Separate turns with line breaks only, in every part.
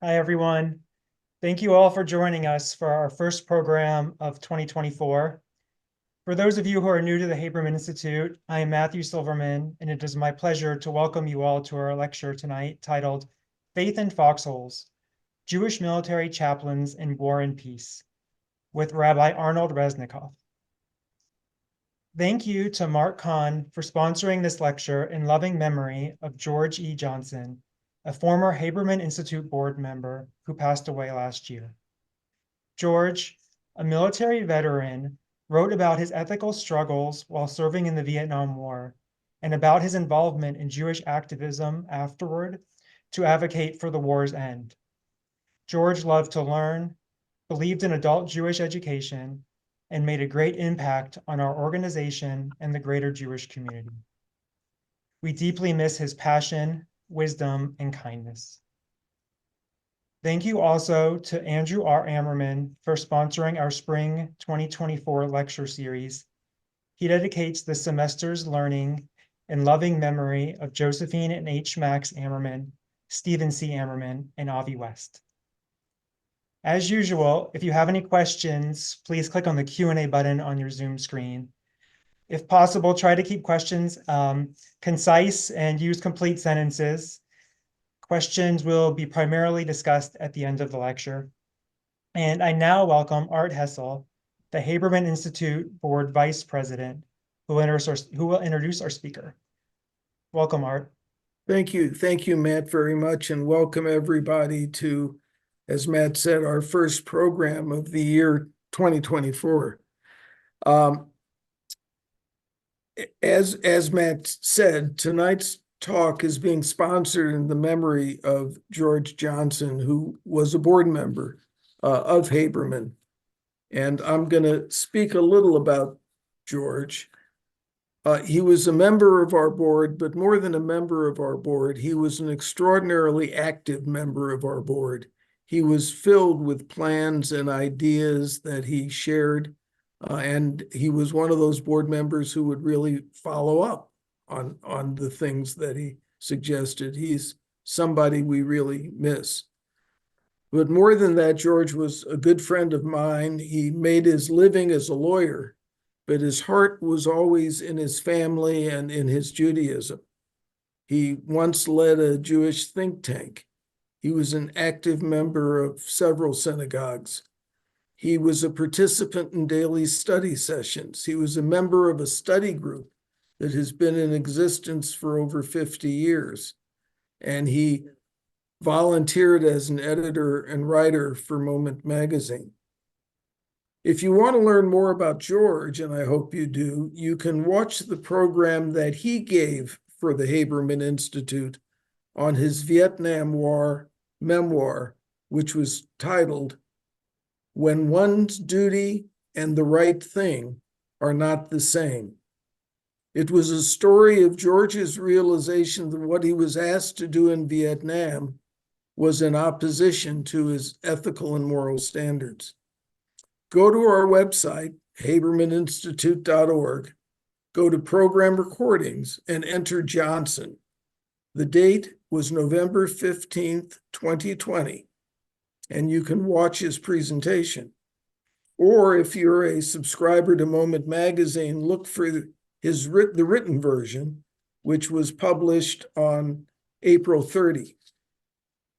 Hi, everyone. Thank you all for joining us for our first program of 2024. For those of you who are new to the Haberman Institute, I am Matthew Silverman, and it is my pleasure to welcome you all to our lecture tonight titled Faith in Foxholes, Jewish Military Chaplains in War and Peace, with Rabbi Arnold Resnicoff. Thank you to Mark Kahn for sponsoring this lecture in loving memory of George E. Johnson, a former Haberman Institute board member who passed away last year. George, a military veteran, wrote about his ethical struggles while serving in the Vietnam War and about his involvement in Jewish activism afterward to advocate for the war's end. George loved to learn, believed in adult Jewish education, and made a great impact on our organization and the greater Jewish community. We deeply miss his passion, wisdom, and kindness. Thank you also to Andrew R. Ammerman for sponsoring our spring 2024 lecture series. He dedicates the semester's learning in loving memory of Josephine and H. Max Ammerman, Stephen C. Ammerman, and Avi West. As usual, if you have any questions, please click on the Q&A button on your Zoom screen. If possible, try to keep questions concise and use complete sentences. Questions will be primarily discussed at the end of the lecture. And I now welcome Art Hessel, the Haberman Institute Board Vice President, who will introduce our speaker. Welcome, Art.
Thank you. Thank you, Matt, very much, and welcome everybody to, as Matt said, our first program of the year 2024. As Matt said, tonight's talk is being sponsored in the memory of George Johnson, who was a board member of Haberman. And I'm going to speak a little about George. He was a member of our board, but more than a member of our board, he was an extraordinarily active member of our board. He was filled with plans and ideas that he shared, and he was one of those board members who would really follow up on the things that he suggested. He's somebody we really miss. But more than that, George was a good friend of mine. He made his living as a lawyer, but his heart was always in his family and in his Judaism. He once led a Jewish think tank. He was an active member of several synagogues. He was a participant in daily study sessions. He was a member of a study group that has been in existence for over 50 years. And he volunteered as an editor and writer for Moment magazine. If you want to learn more about George, and I hope you do, you can watch the program that he gave for the Haberman Institute on his Vietnam War memoir, which was titled, When One's Duty and the Right Thing Are Not the Same. It was a story of George's realization that what he was asked to do in Vietnam was in opposition to his ethical and moral standards. Go to our website, habermaninstitute.org, go to program recordings and enter Johnson. The date was November 15th, 2020, and you can watch his presentation. Or if you're a subscriber to Moment magazine, look for the written version, which was published on April 30,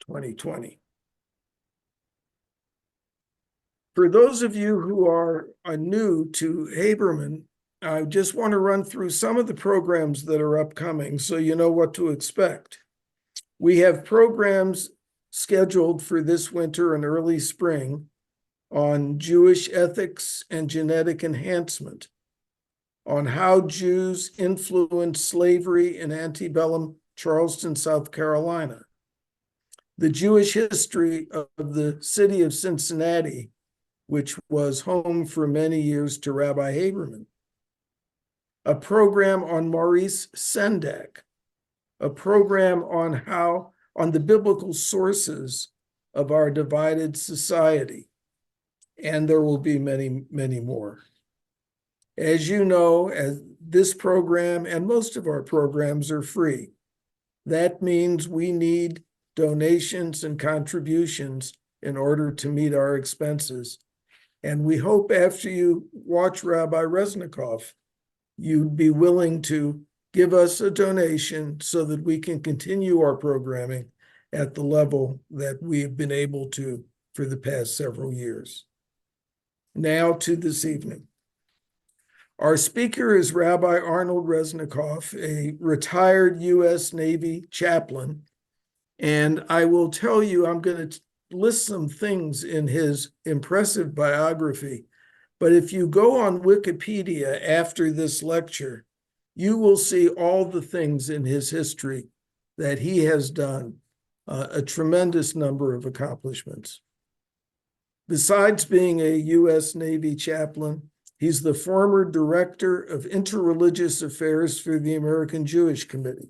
2020. For those of you who are new to Haberman, I just want to run through some of the programs that are upcoming so you know what to expect. We have programs scheduled for this winter and early spring on Jewish ethics and genetic enhancement, on how Jews influenced slavery in antebellum Charleston, South Carolina, the Jewish history of the city of Cincinnati, which was home for many years to Rabbi Haberman, a program on Maurice Sendak, a program on the biblical sources of our divided society, and there will be many, many more. As you know, as this program and most of our programs are free. That means we need donations and contributions in order to meet our expenses. And we hope after you watch Rabbi Resnicoff, you'd be willing to give us a donation so that we can continue our programming at the level that we have been able to for the past several years. Now to this evening. Our speaker is Rabbi Arnold Resnicoff, a retired U.S. Navy chaplain. And I will tell you, I'm going to list some things in his impressive biography. But if you go on Wikipedia after this lecture, you will see all the things in his history that he has done, a tremendous number of accomplishments. Besides being a U.S. Navy chaplain, he's the former director of interreligious affairs for the American Jewish Committee.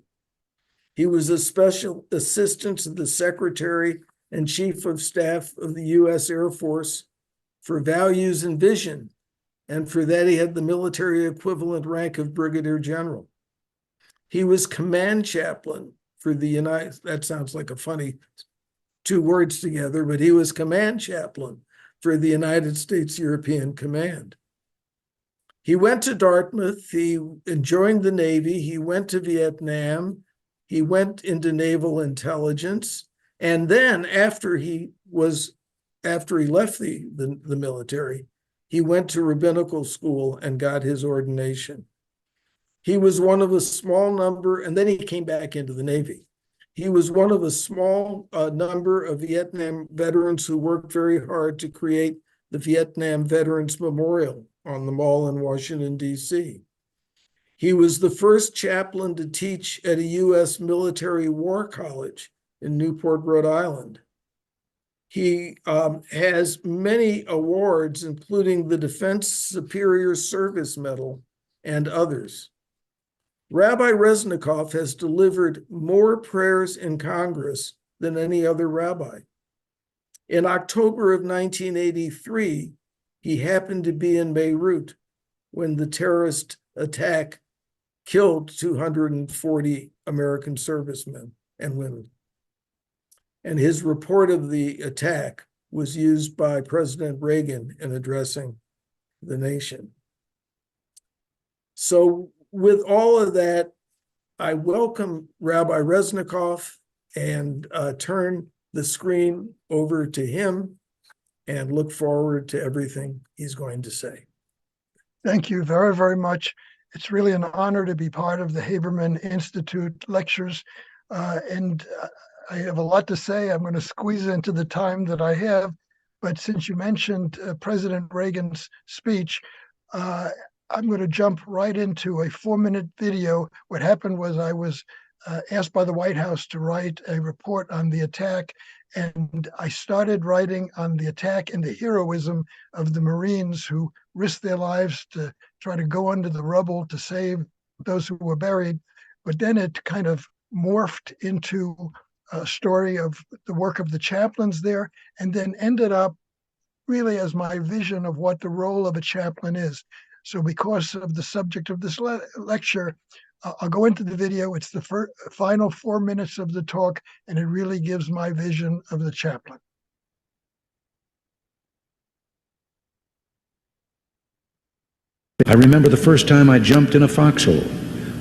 He was a special assistant to the Secretary and Chief of Staff of the U.S. Air Force for values and vision, and for that he had the military equivalent rank of Brigadier General. He was command chaplain for the United, that sounds like a funny two words together, but he was command chaplain for the United States European Command. He went to Dartmouth, he joined the Navy, he went to Vietnam, he went into naval intelligence, and then after he left the military, he went to rabbinical school and got his ordination. He was one of a small number, and then he came back into the Navy. He was one of a small number of Vietnam veterans who worked very hard to create the Vietnam Veterans Memorial on the Mall in Washington, D.C. He was the first chaplain to teach at a U.S. military war college in Newport, Rhode Island. He has many awards, including the Defense Superior Service Medal and others. Rabbi Resnicoff has delivered more prayers in Congress than any other rabbi. In October of 1983, he happened to be in Beirut when the terrorist attack killed 240 American servicemen and women. And his report of the attack was used by President Reagan in addressing the nation. So with all of that, I welcome Rabbi Resnicoff and turn the screen over to him and look forward to everything he's going to say.
Thank you very, very much. It's really an honor to be part of the Haberman Institute lectures. I have a lot to say. I'm going to squeeze into the time that I have. But since you mentioned President Reagan's speech, I'm going to jump right into a 4-minute video. What happened was I was asked by the White House to write a report on the attack, and I started writing on the attack and the heroism of the Marines who risked their lives to try to go under the rubble to save those who were buried. But then it kind of morphed into a story of the work of the chaplains there, and then ended up really as my vision of what the role of a chaplain is. So because of the subject of this lecture, I'll go into the video. It's the final 4 minutes of the talk, and it really gives my vision of the chaplain.
I remember the first time I jumped in a foxhole,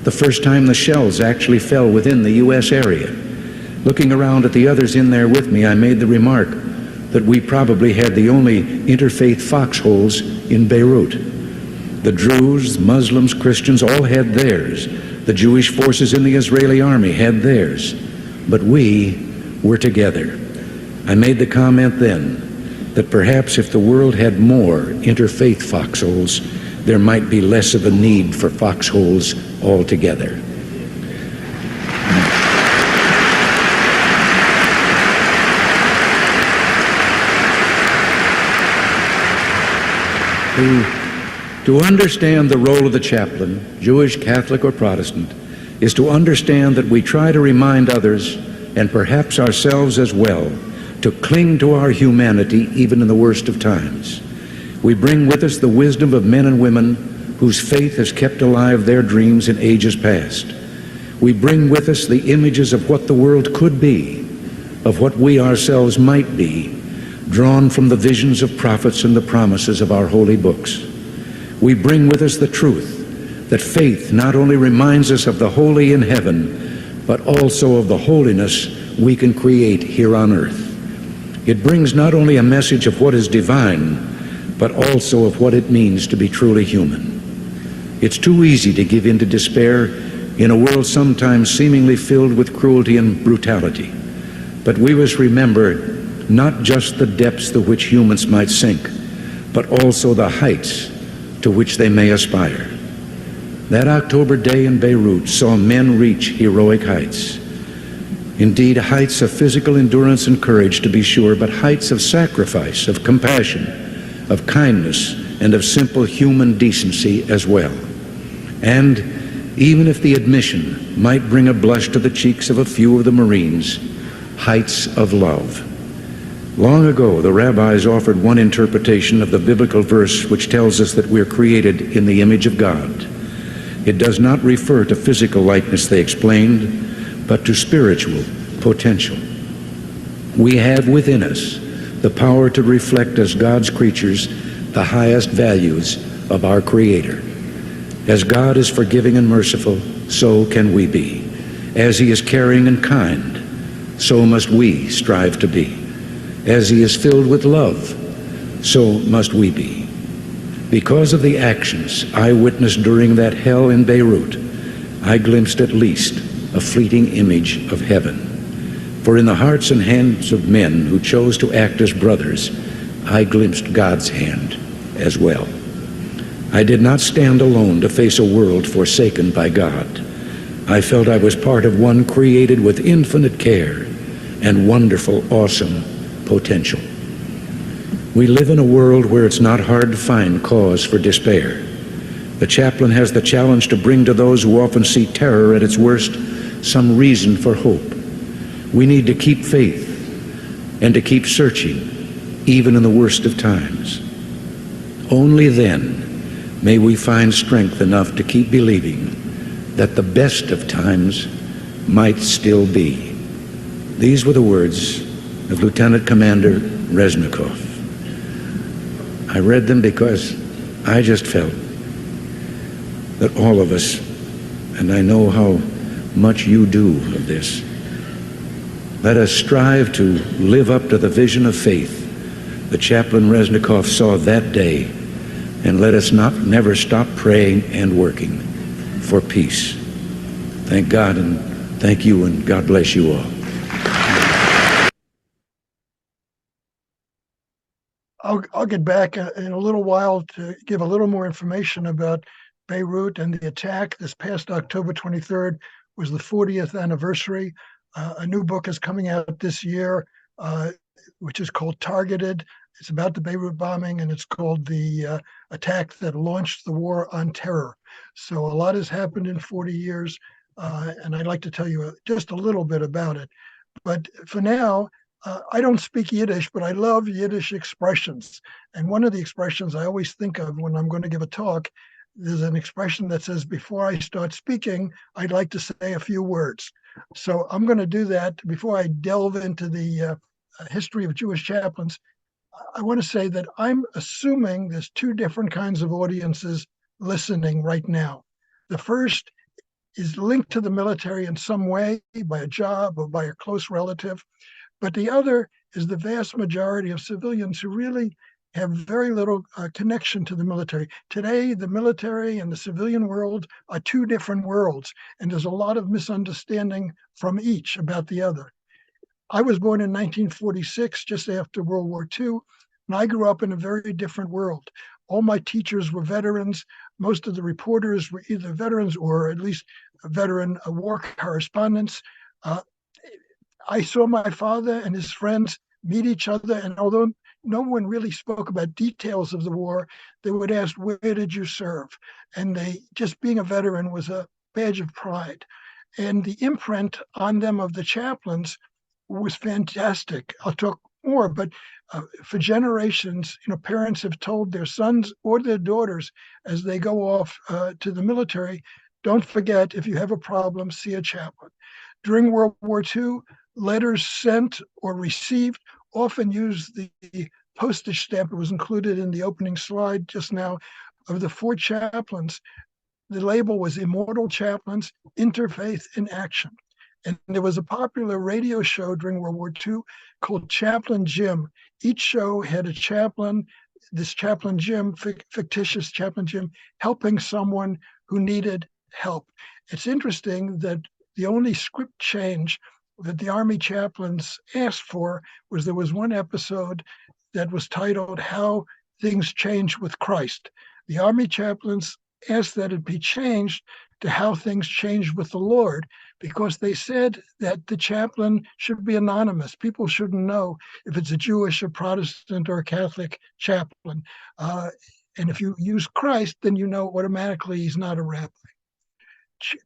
the first time the shells actually fell within the U.S. area. Looking around at the others in there with me, I made the remark that we probably had the only interfaith foxholes in Beirut. The Druze, Muslims, Christians all had theirs. The Jewish forces in the Israeli army had theirs. But we were together. I made the comment then that perhaps if the world had more interfaith foxholes, there might be less of a need for foxholes altogether. To understand the role of the chaplain, Jewish, Catholic, or Protestant, is to understand that we try to remind others, and perhaps ourselves as well, to cling to our humanity even in the worst of times. We bring with us the wisdom of men and women whose faith has kept alive their dreams in ages past. We bring with us the images of what the world could be, of what we ourselves might be, drawn from the visions of prophets and the promises of our holy books. We bring with us the truth that faith not only reminds us of the holy in heaven, but also of the holiness we can create here on earth. It brings not only a message of what is divine, but also of what it means to be truly human. It's too easy to give in to despair in a world sometimes seemingly filled with cruelty and brutality. But we must remember not just the depths to which humans might sink, but also the heights to which they may aspire. That October day in Beirut saw men reach heroic heights. Indeed, heights of physical endurance and courage, to be sure, but heights of sacrifice, of compassion, of kindness, and of simple human decency as well. And even if the admission might bring a blush to the cheeks of a few of the Marines, heights of love. Long ago, the rabbis offered one interpretation of the biblical verse which tells us that we're created in the image of God. It does not refer to physical likeness, they explained, but to spiritual potential. We have within us the power to reflect as God's creatures the highest values of our Creator. As God is forgiving and merciful, so can we be. As He is caring and kind, so must we strive to be. As He is filled with love, so must we be. Because of the actions I witnessed during that hell in Beirut, I glimpsed at least a fleeting image of heaven. For in the hearts and hands of men who chose to act as brothers, I glimpsed God's hand as well. I did not stand alone to face a world forsaken by God. I felt I was part of one created with infinite care and wonderful, awesome potential. We live in a world where it's not hard to find cause for despair. The chaplain has the challenge to bring to those who often see terror at its worst some reason for hope. We need to keep faith and to keep searching, even in the worst of times. Only then may we find strength enough to keep believing that the best of times might still be. These were the words of Lieutenant Commander Resnicoff. I read them because I just felt that all of us, and I know how much you do of this, let us strive to live up to the vision of faith the chaplain Resnicoff saw that day, and let us never stop praying and working for peace. Thank God and thank you, and God bless you all.
I'll get back in a little while to give a little more information about Beirut and the attack. This past October 23rd was the 40th anniversary. A new book is coming out this year, which is called Targeted. It's about the Beirut bombing, and it's called The Attack That Launched the War on Terror. So a lot has happened in 40 years, and I'd like to tell you just a little bit about it. But for now, I don't speak Yiddish, but I love Yiddish expressions. And one of the expressions I always think of when I'm going to give a talk, there's an expression that says, before I start speaking, I'd like to say a few words. So I'm going to do that. Before I delve into the history of Jewish chaplains, I want to say that I'm assuming there's two different kinds of audiences listening right now. The first is linked to the military in some way, by a job or by a close relative. But the other is the vast majority of civilians who really have very little connection to the military. Today, the military and the civilian world are two different worlds, and there's a lot of misunderstanding from each about the other. I was born in 1946, just after World War II, and I grew up in a very different world. All my teachers were veterans. Most of the reporters were either veterans or at least veteran war correspondents. I saw my father and his friends meet each other, and although no one really spoke about details of the war, they would ask, where did you serve? And just being a veteran was a badge of pride. And the imprint on them of the chaplains was fantastic. I'll talk more, but for generations, parents have told their sons or their daughters as they go off to the military, don't forget, if you have a problem, see a chaplain. During World War II, letters sent or received often use the postage stamp that was included in the opening slide just now of the 4 chaplains. The label was Immortal Chaplains, Interfaith in Action. And there was a popular radio show during World War II called Chaplain Jim. Each show had a chaplain, this Chaplain Jim, fictitious Chaplain Jim, helping someone who needed help. It's interesting that the only script change that the Army chaplains asked for was there was one episode that was titled How Things Change with Christ. The Army chaplains asked that it be changed to How Things Change with the Lord, because they said that the chaplain should be anonymous. People shouldn't know if it's a Jewish, a Protestant, or a Catholic chaplain. And if you use Christ, then you know automatically he's not a rabbi.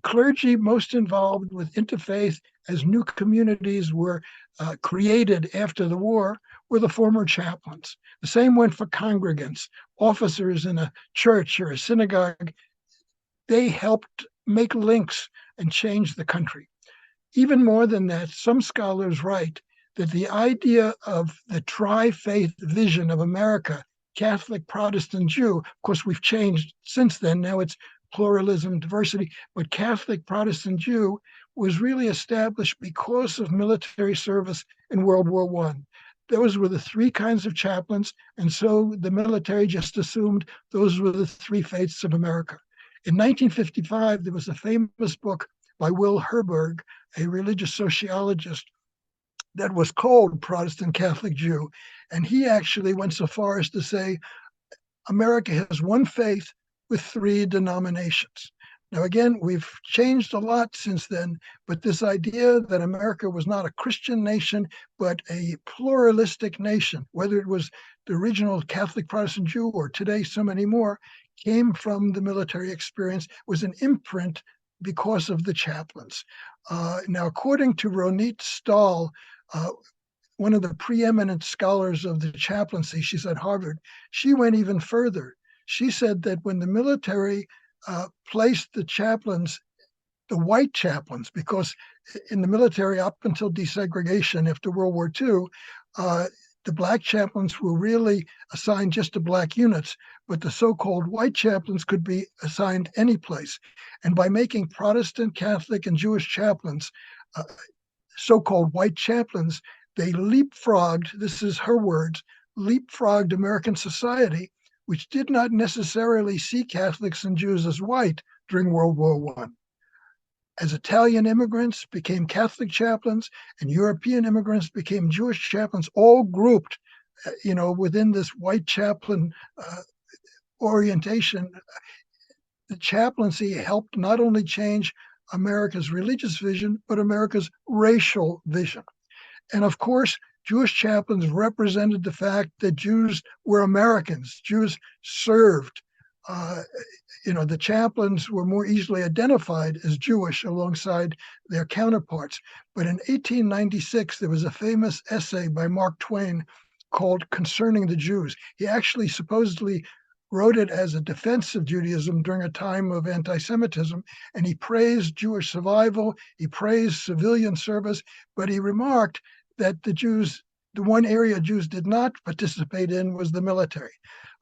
Clergy most involved with interfaith as new communities were created after the war were the former chaplains. The same went for congregants, officers in a church or a synagogue. They helped make links and change the country. Even more than that, some scholars write that the idea of the tri-faith vision of America, Catholic, Protestant, Jew, of course, we've changed since then. Now it's pluralism, diversity, but Catholic, Protestant, Jew was really established because of military service in World War I. Those were the 3 kinds of chaplains, and so the military just assumed those were the 3 faiths of America. In 1955, there was a famous book by Will Herberg, a religious sociologist, that was called Protestant Catholic Jew. And he actually went so far as to say America has one faith with 3 denominations. Now, again, we've changed a lot since then, but this idea that America was not a Christian nation, but a pluralistic nation, whether it was the original Catholic, Protestant, Jew, or today so many more, came from the military experience, was an imprint because of the chaplains. Now, according to Ronit Stahl, one of the preeminent scholars of the chaplaincy, she's at Harvard, she went even further. She said that when the military placed the chaplains, the white chaplains, because in the military up until desegregation after World War II, the black chaplains were really assigned just to black units, but the so-called white chaplains could be assigned any place. And by making Protestant, Catholic, and Jewish chaplains so-called white chaplains, they leapfrogged, this is her words, leapfrogged American society, which did not necessarily see Catholics and Jews as white during World War I. As Italian immigrants became Catholic chaplains and European immigrants became Jewish chaplains, all grouped, within this white chaplain orientation, the chaplaincy helped not only change America's religious vision, but America's racial vision. And of course, Jewish chaplains represented the fact that Jews were Americans. Jews served. The chaplains were more easily identified as Jewish alongside their counterparts. But in 1896, there was a famous essay by Mark Twain called Concerning the Jews. He actually supposedly wrote it as a defense of Judaism during a time of anti-Semitism, and he praised Jewish survival, he praised civilian service, but he remarked that the one area Jews did not participate in was the military.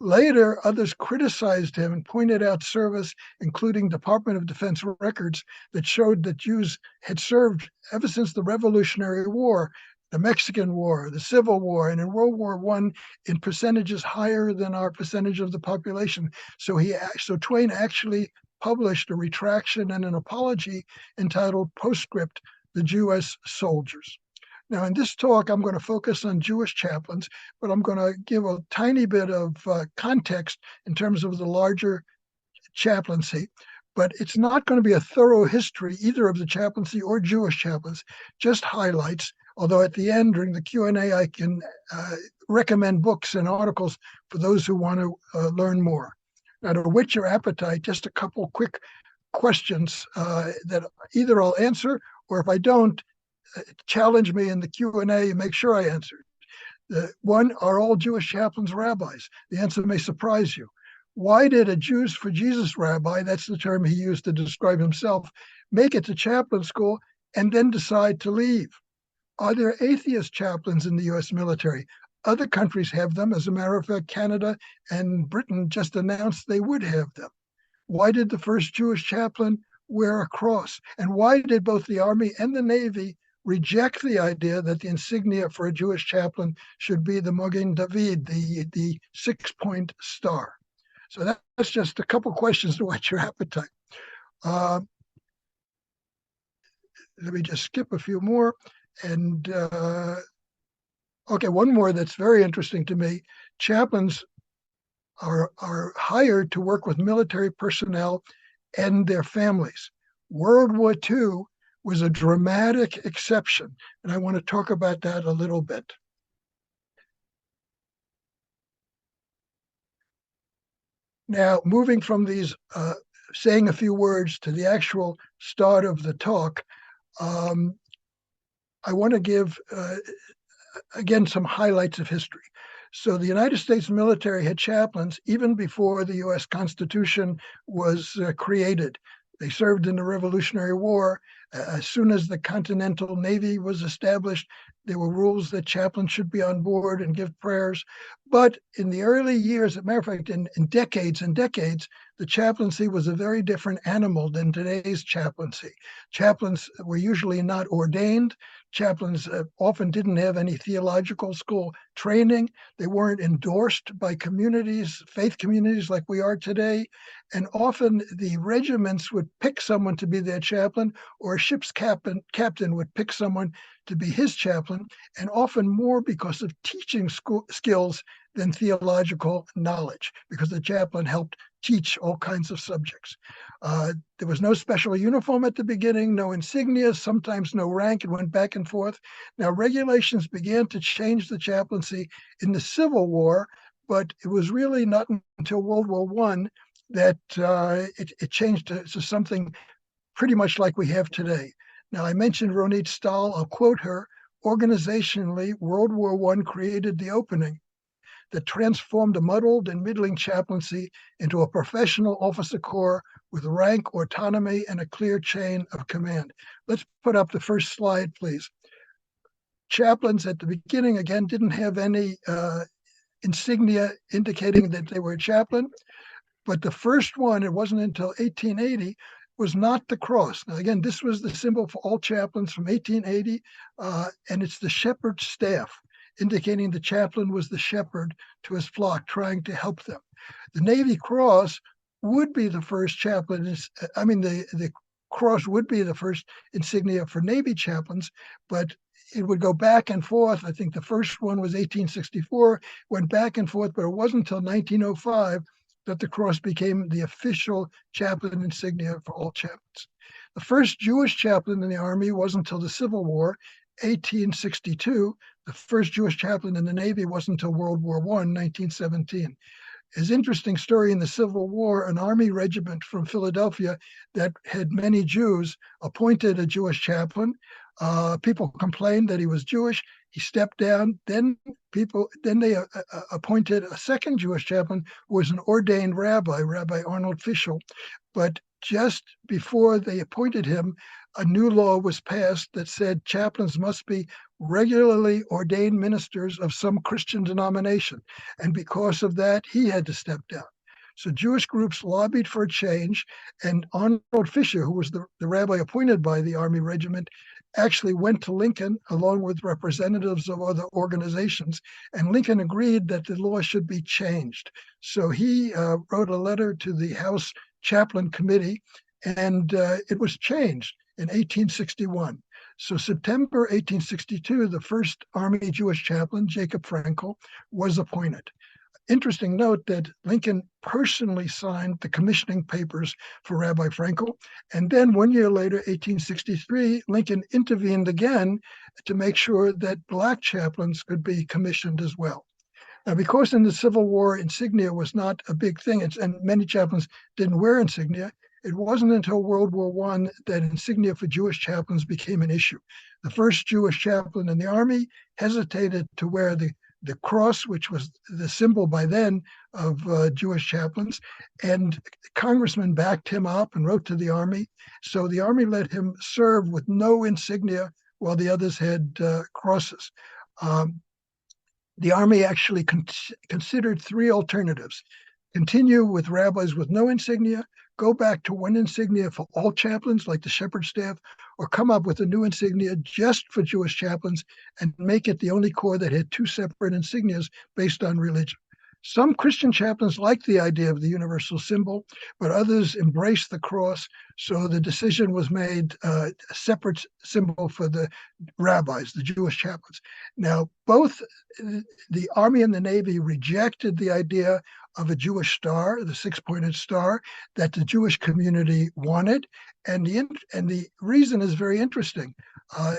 Later, others criticized him and pointed out service, including Department of Defense records that showed that Jews had served ever since the Revolutionary War, the Mexican War, the Civil War, and in World War I in percentages higher than our percentage of the population. So Twain actually published a retraction and an apology entitled Postscript, the Jew-S Soldiers. Now, in this talk, I'm going to focus on Jewish chaplains, but I'm going to give a tiny bit of context in terms of the larger chaplaincy. But it's not going to be a thorough history either of the chaplaincy or Jewish chaplains, just highlights, although at the end, during the Q&A, I can recommend books and articles for those who want to learn more. Now, to whet your appetite, just a couple quick questions that either I'll answer, or if I don't, challenge me in the Q&A and make sure I answer. One, are all Jewish chaplains rabbis? The answer may surprise you. Why did a Jews for Jesus rabbi, that's the term he used to describe himself, make it to chaplain school and then decide to leave? Are there atheist chaplains in the U.S. military? Other countries have them. As a matter of fact, Canada and Britain just announced they would have them. Why did the first Jewish chaplain wear a cross? And why did both the Army and the Navy reject the idea that the insignia for a Jewish chaplain should be the Magen David, the 6-point star? So that's just a couple questions to whet your appetite. Let me just skip a few more. And okay, one more that's very interesting to me. Chaplains are hired to work with military personnel and their families. World War II was a dramatic exception, and I want to talk about that a little bit. Now, moving from these, saying a few words to the actual start of the talk, I want to give, again, some highlights of history. So the United States military had chaplains even before the U.S. Constitution was created. They served in the Revolutionary War. As soon as the Continental Navy was established, there were rules that chaplains should be on board and give prayers. But in the early years, as a matter of fact, in decades and decades, the chaplaincy was a very different animal than today's chaplaincy. Chaplains were usually not ordained. Chaplains often didn't have any theological school training. They weren't endorsed by communities, faith communities like we are today. And often the regiments would pick someone to be their chaplain, or a ship's captain would pick someone to be his chaplain, and often more because of teaching skills than theological knowledge, because the chaplain helped teach all kinds of subjects. There was no special uniform at the beginning, no insignia, sometimes no rank. It went back and forth. Now, regulations began to change the chaplaincy in the Civil War, but it was really not until World War I that it changed to something pretty much like we have today. Now, I mentioned Ronit Stahl. I'll quote her. Organizationally, World War I created the opening that transformed a muddled and middling chaplaincy into a professional officer corps with rank, autonomy, and a clear chain of command. Let's put up the first slide, please. Chaplains at the beginning, again, didn't have any insignia indicating that they were a chaplain. But the first one, it wasn't until 1880, was not the cross. Now, again, this was the symbol for all chaplains from 1880, and it's the shepherd's staff, indicating the chaplain was the shepherd to his flock, trying to help them. The Navy Cross would be the first chaplain. The cross would be the first insignia for Navy chaplains, but it would go back and forth. I think the first one was 1864, went back and forth, but it wasn't until 1905 that the cross became the official chaplain insignia for all chaplains. The first Jewish chaplain in the Army wasn't until the Civil War, 1862. The first Jewish chaplain in the Navy wasn't until World War I, 1917. His interesting story in the Civil War, an Army regiment from Philadelphia that had many Jews appointed a Jewish chaplain. People complained that he was Jewish. He stepped down. Then they appointed a second Jewish chaplain who was an ordained rabbi, Rabbi Arnold. But just before they appointed him, a new law was passed that said chaplains must be regularly ordained ministers of some Christian denomination. And because of that, he had to step down. So Jewish groups lobbied for a change, and Arnold Fisher, who was the rabbi appointed by the Army regiment, actually went to Lincoln along with representatives of other organizations, and Lincoln agreed that the law should be changed. So he wrote a letter to the House Chaplain Committee, and it was changed in 1861. So September 1862, the first Army Jewish chaplain, Jacob Frankel, was appointed. Interesting note that Lincoln personally signed the commissioning papers for Rabbi Frankel. And then 1 year later, 1863, Lincoln intervened again to make sure that Black chaplains could be commissioned as well. Now, because in the Civil War, insignia was not a big thing, and many chaplains didn't wear insignia, it wasn't until World War I that insignia for Jewish chaplains became an issue. The first Jewish chaplain in the Army hesitated to wear the cross, which was the symbol by then of Jewish chaplains, and congressmen backed him up and wrote to the Army. So the Army let him serve with no insignia while the others had crosses. The army actually considered three alternatives: continue with rabbis with no insignia, go back to one insignia for all chaplains, like the shepherd staff, or come up with a new insignia just for Jewish chaplains and make it the only corps that had two separate insignias based on religion. Some Christian chaplains liked the idea of the universal symbol, but others embraced the cross. So the decision was made a separate symbol for the rabbis, the Jewish chaplains. Now, both the Army and the Navy rejected the idea of a Jewish star, the six-pointed star, that the Jewish community wanted. And the reason is very interesting.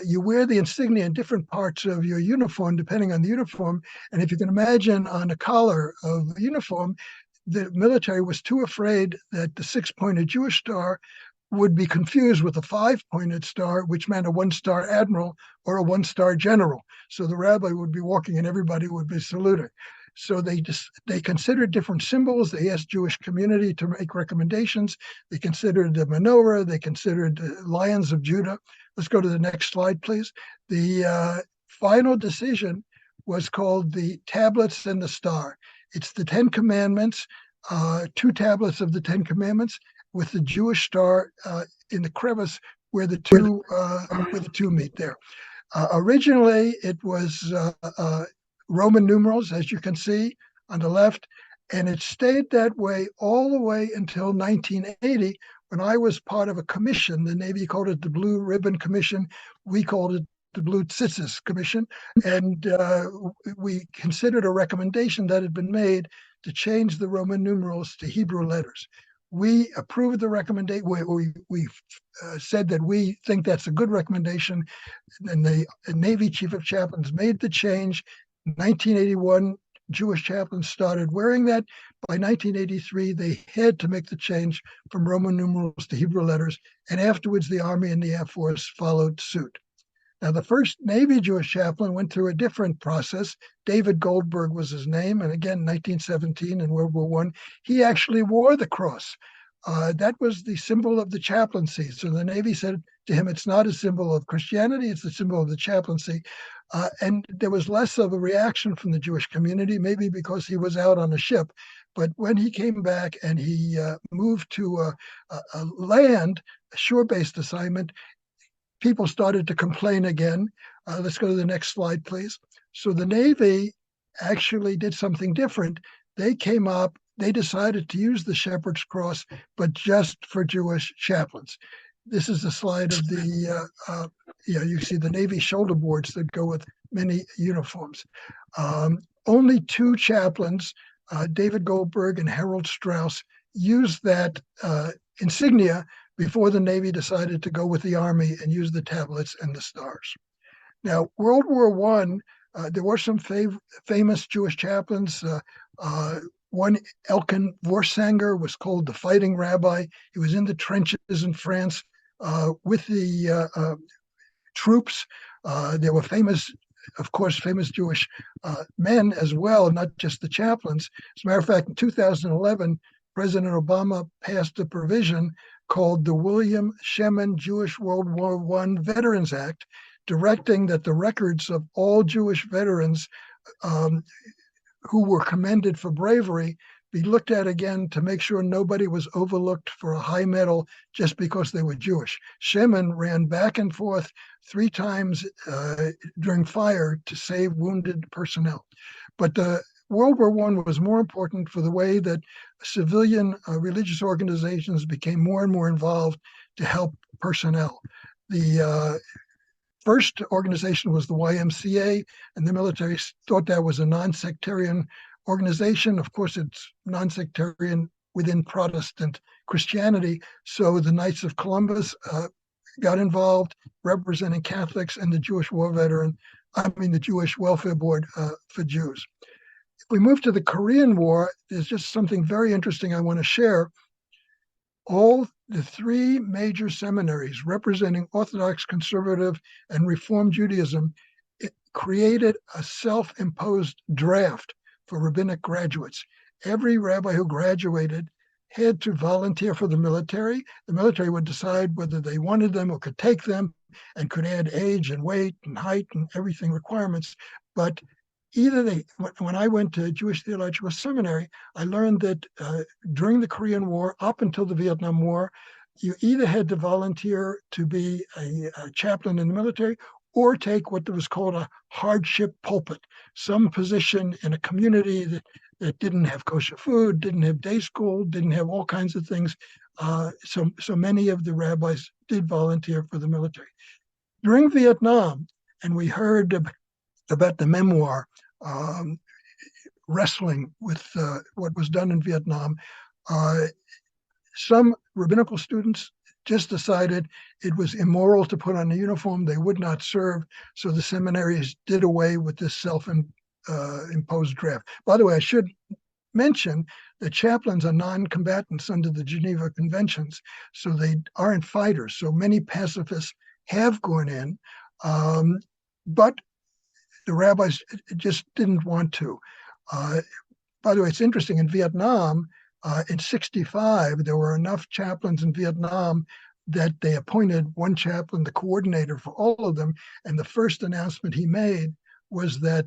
You wear the insignia in different parts of your uniform, depending on the uniform. And if you can imagine on the collar of the uniform, the military was too afraid that the six-pointed Jewish star would be confused with a five-pointed star, which meant a one-star admiral or a one-star general. So the rabbi would be walking and everybody would be saluting. So they considered different symbols. They asked Jewish community to make recommendations. They considered the menorah. They considered the Lions of Judah. Let's go to the next slide, please. The final decision was called the Tablets and the Star. It's the Ten Commandments, two tablets of the Ten Commandments with the Jewish star in the crevice where the two meet there. Originally, it was Roman numerals, as you can see on the left, and it stayed that way all the way until 1980, when I was part of a commission. The Navy called it the Blue Ribbon Commission. We called it the Blue Tzitzis Commission, and we considered a recommendation that had been made to change the Roman numerals to Hebrew letters. We approved the recommendation. We said that we think that's a good recommendation, and the Navy Chief of Chaplains made the change. 1981, Jewish chaplains started wearing that. By 1983, they had to make the change from Roman numerals to Hebrew letters, and afterwards the Army and the Air Force followed suit. Now, the first Navy Jewish chaplain went through a different process. David Goldberg was his name, and again, 1917 in World War I, he actually wore the cross. That was the symbol of the chaplaincy. So the Navy said to him, it's not a symbol of Christianity, it's a symbol of the chaplaincy. And there was less of a reaction from the Jewish community, maybe because he was out on a ship. But when he came back and he moved to a land, a shore-based assignment, people started to complain again. Let's go to the next slide, please. So the Navy actually did something different. They came up, they decided to use the Shepherd's Cross, but just for Jewish chaplains. This is a slide of the, you see the Navy shoulder boards that go with many uniforms. Only two chaplains, David Goldberg and Harold Strauss, used that insignia before the Navy decided to go with the Army and use the tablets and the stars. Now, World War I, there were some famous Jewish chaplains. One, Elkin Vorsanger, was called the Fighting Rabbi. He was in the trenches in France with the troops. There were famous Jewish men as well, not just the chaplains. As a matter of fact, in 2011, President Obama passed a provision called the William Shemin Jewish World War I Veterans Act, directing that the records of all Jewish veterans who were commended for bravery be looked at again to make sure nobody was overlooked for a high medal just because they were Jewish. Shemin ran back and forth 3 times during fire to save wounded personnel. But World War I was more important for the way that civilian religious organizations became more and more involved to help personnel. The first organization was the YMCA, and the military thought that was a non-sectarian organization. Of course, it's non-sectarian within Protestant Christianity. So the Knights of Columbus got involved, representing Catholics, and the Jewish the Jewish Welfare Board for Jews. If we move to the Korean War, there's just something very interesting I want to share. All the 3 major seminaries representing Orthodox, Conservative, and Reform Judaism created a self-imposed draft for rabbinic graduates. Every rabbi who graduated had to volunteer for the military. The military would decide whether they wanted them or could take them. and could add age and weight and height and everything requirements. But when I went to Jewish Theological Seminary, I learned that during the Korean War, up until the Vietnam War, you either had to volunteer to be a chaplain in the military or take what was called a hardship pulpit, some position in a community that didn't have kosher food, didn't have day school, didn't have all kinds of things. So many of the rabbis did volunteer for the military. During Vietnam, and we heard about the memoir, Wrestling with what was done in Vietnam, some rabbinical students just decided it was immoral to put on a uniform. They would not serve. So the seminaries did away with this self-imposed draft. By the way, I should mention that chaplains are non-combatants under the Geneva Conventions, so they aren't fighters. So many pacifists have gone in, but the rabbis just didn't want to. By the way, it's interesting, in Vietnam, in 1965, there were enough chaplains in Vietnam that they appointed one chaplain, the coordinator for all of them. And the first announcement he made was that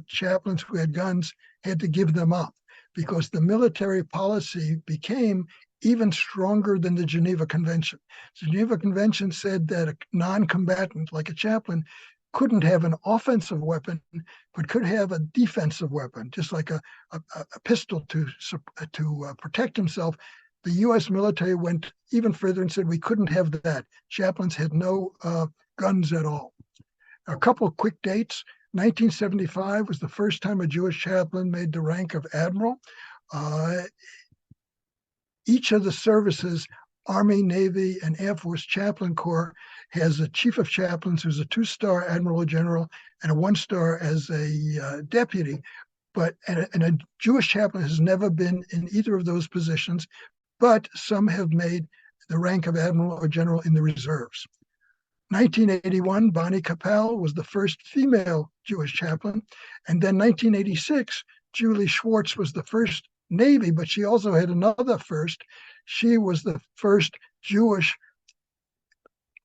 chaplains who had guns had to give them up, because the military policy became even stronger than the Geneva Convention. The Geneva Convention said that a non-combatant, like a chaplain, couldn't have an offensive weapon, but could have a defensive weapon, just like a pistol to protect himself. The U.S. military went even further and said we couldn't have that. Chaplains had no guns at all. A couple of quick dates. 1975 was the first time a Jewish chaplain made the rank of admiral. Each of the services, Army, Navy, and Air Force Chaplain Corps, has a chief of chaplains who's a 2-star admiral or general and a 1-star as a deputy. And a Jewish chaplain has never been in either of those positions, but some have made the rank of admiral or general in the reserves. 1981, Bonnie Capel was the first female Jewish chaplain. And then 1986, Julie Schwartz was the first Navy, but she also had another first. She was the first Jewish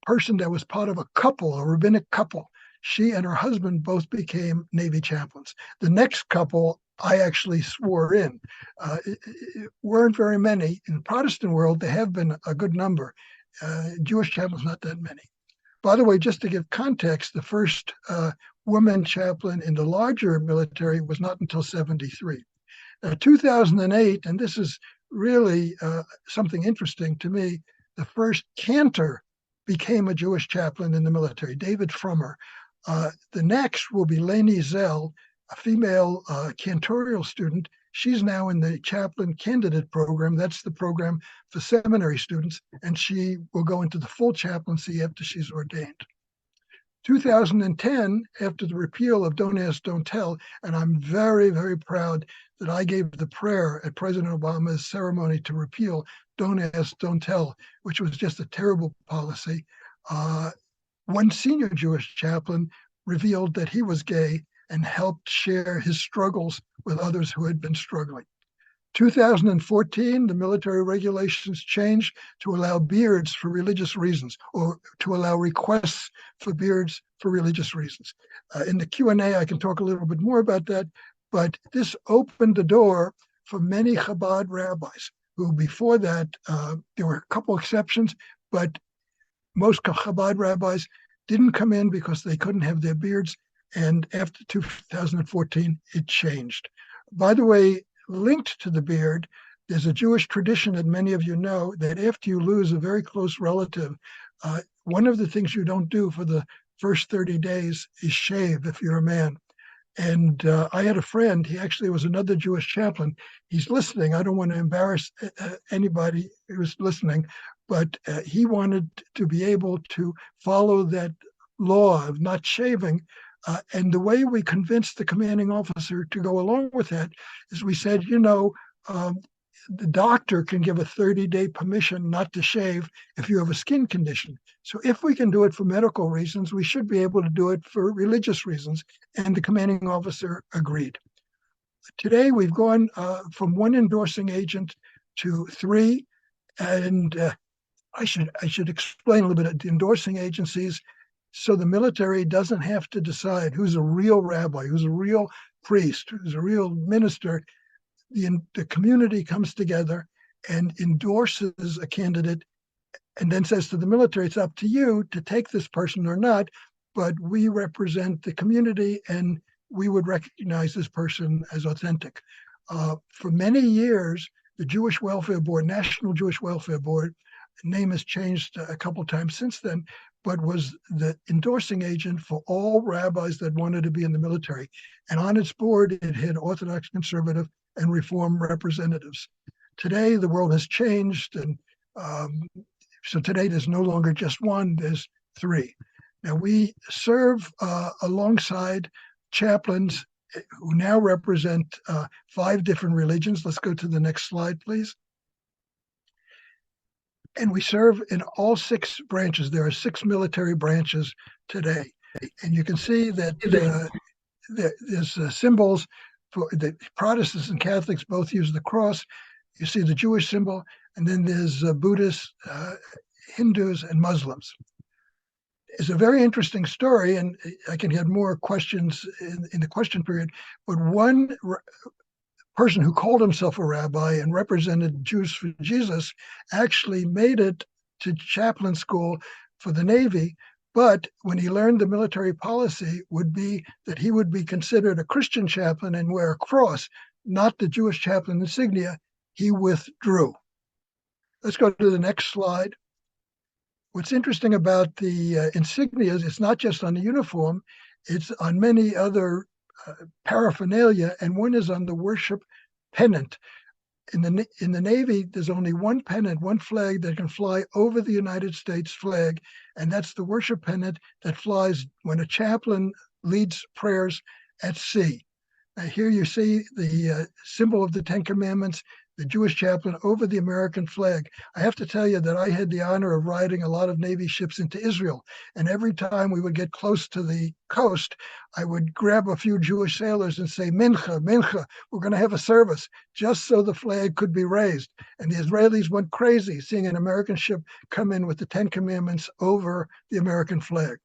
person that was part of a couple, a rabbinic couple. She and her husband both became Navy chaplains. The next couple I actually swore in. It weren't very many. In the Protestant world, there have been a good number. Jewish chaplains, not that many. By the way, just to give context, the first woman chaplain in the larger military was not until 1973. 2008, and this is really something interesting to me, the first cantor became a Jewish chaplain in the military, David Frummer. The next will be Leni Zell, a female cantorial student. She's now in the chaplain candidate program. That's the program for seminary students, and she will go into the full chaplaincy after she's ordained. 2010, after the repeal of Don't Ask, Don't Tell, and I'm very, very proud that I gave the prayer at President Obama's ceremony to repeal Don't Ask, Don't Tell, which was just a terrible policy. One senior Jewish chaplain revealed that he was gay and helped share his struggles with others who had been struggling. 2014, the military regulations changed to allow beards for religious reasons, or to allow requests for beards for religious reasons. In the Q&A, I can talk a little bit more about that, but this opened the door for many Chabad rabbis who before that, there were a couple exceptions, but most Chabad rabbis didn't come in because they couldn't have their beards. And after 2014, it changed. By the way, linked to the beard, there's a Jewish tradition that many of you know that after you lose a very close relative, one of the things you don't do for the first 30 days is shave if you're a man. And I had a friend, he actually was another Jewish chaplain. He's listening. I don't want to embarrass anybody who's listening, but he wanted to be able to follow that law of not shaving. And the way we convinced the commanding officer to go along with that is we said, the doctor can give a 30-day permission not to shave if you have a skin condition. So if we can do it for medical reasons, we should be able to do it for religious reasons. And the commanding officer agreed. Today, we've gone from one endorsing agent to 3. And I should explain a little bit. The endorsing agencies so the military doesn't have to decide who's a real rabbi, who's a real priest, who's a real minister. The community comes together and endorses a candidate and then says to the military, it's up to you to take this person or not, but we represent the community and we would recognize this person as authentic. For many years, the Jewish Welfare Board, National Jewish Welfare Board, name has changed a couple of times since then, but was the endorsing agent for all rabbis that wanted to be in the military. And on its board, it had Orthodox, conservative, and Reform representatives. Today, the world has changed, and so today there's no longer just one, there's three. Now we serve alongside chaplains who now represent 5 different religions. Let's go to the next slide, please. And we serve in all 6 branches. There are 6 military branches today. And you can see that there's symbols for the Protestants and Catholics both use the cross. You see the Jewish symbol, and then there's Buddhists, Hindus, and Muslims. It's a very interesting story, and I can get more questions in the question period. But one person who called himself a rabbi and represented Jews for Jesus actually made it to chaplain school for the Navy. But when he learned the military policy would be that he would be considered a Christian chaplain and wear a cross, not the Jewish chaplain insignia, he withdrew. Let's go to the next slide. What's interesting about the insignias, it's not just on the uniform, it's on many other paraphernalia, and one is on the worship pennant. In the Navy, there's only one pennant, one flag that can fly over the United States flag, and that's the worship pennant that flies when a chaplain leads prayers at sea. Now here you see the symbol of the 10 Commandments, the Jewish chaplain over the American flag. I have to tell you that I had the honor of riding a lot of Navy ships into Israel. And every time we would get close to the coast, I would grab a few Jewish sailors and say, Mincha, Mincha, we're going to have a service, just so the flag could be raised. And the Israelis went crazy seeing an American ship come in with the 10 Commandments over the American flag.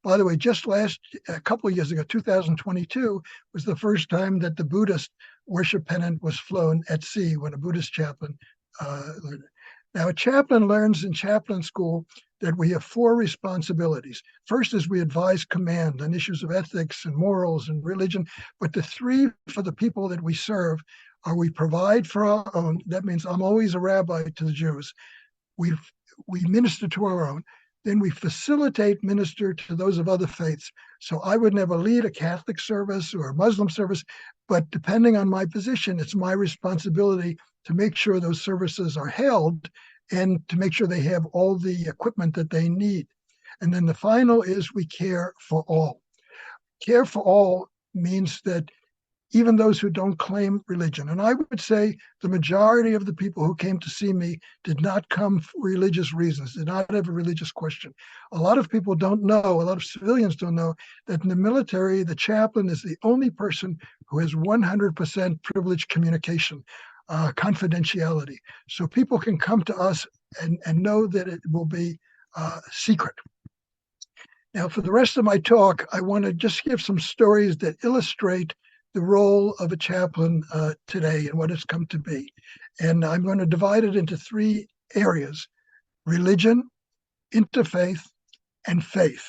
By the way, just a couple of years ago, 2022, was the first time that the Buddhist worship pennant was flown at sea when a Buddhist chaplain learned it. Now, a chaplain learns in chaplain school that we have 4 responsibilities. First is we advise command on issues of ethics and morals and religion, but the 3 for the people that we serve are we provide for our own. That means I'm always a rabbi to the Jews. We minister to our own. Then we facilitate minister to those of other faiths. So I would never lead a Catholic service or a Muslim service, but depending on my position, it's my responsibility to make sure those services are held and to make sure they have all the equipment that they need. And then the final is we care for all. Care for all means that even those who don't claim religion. And I would say the majority of the people who came to see me did not come for religious reasons, did not have a religious question. A lot of people don't know, a lot of civilians don't know that in the military, the chaplain is the only person who has 100% privileged communication, confidentiality. So people can come to us and know that it will be secret. Now, for the rest of my talk, I want to just give some stories that illustrate the role of a chaplain today and what it's come to be. And I'm going to divide it into 3 areas: religion, interfaith, and faith.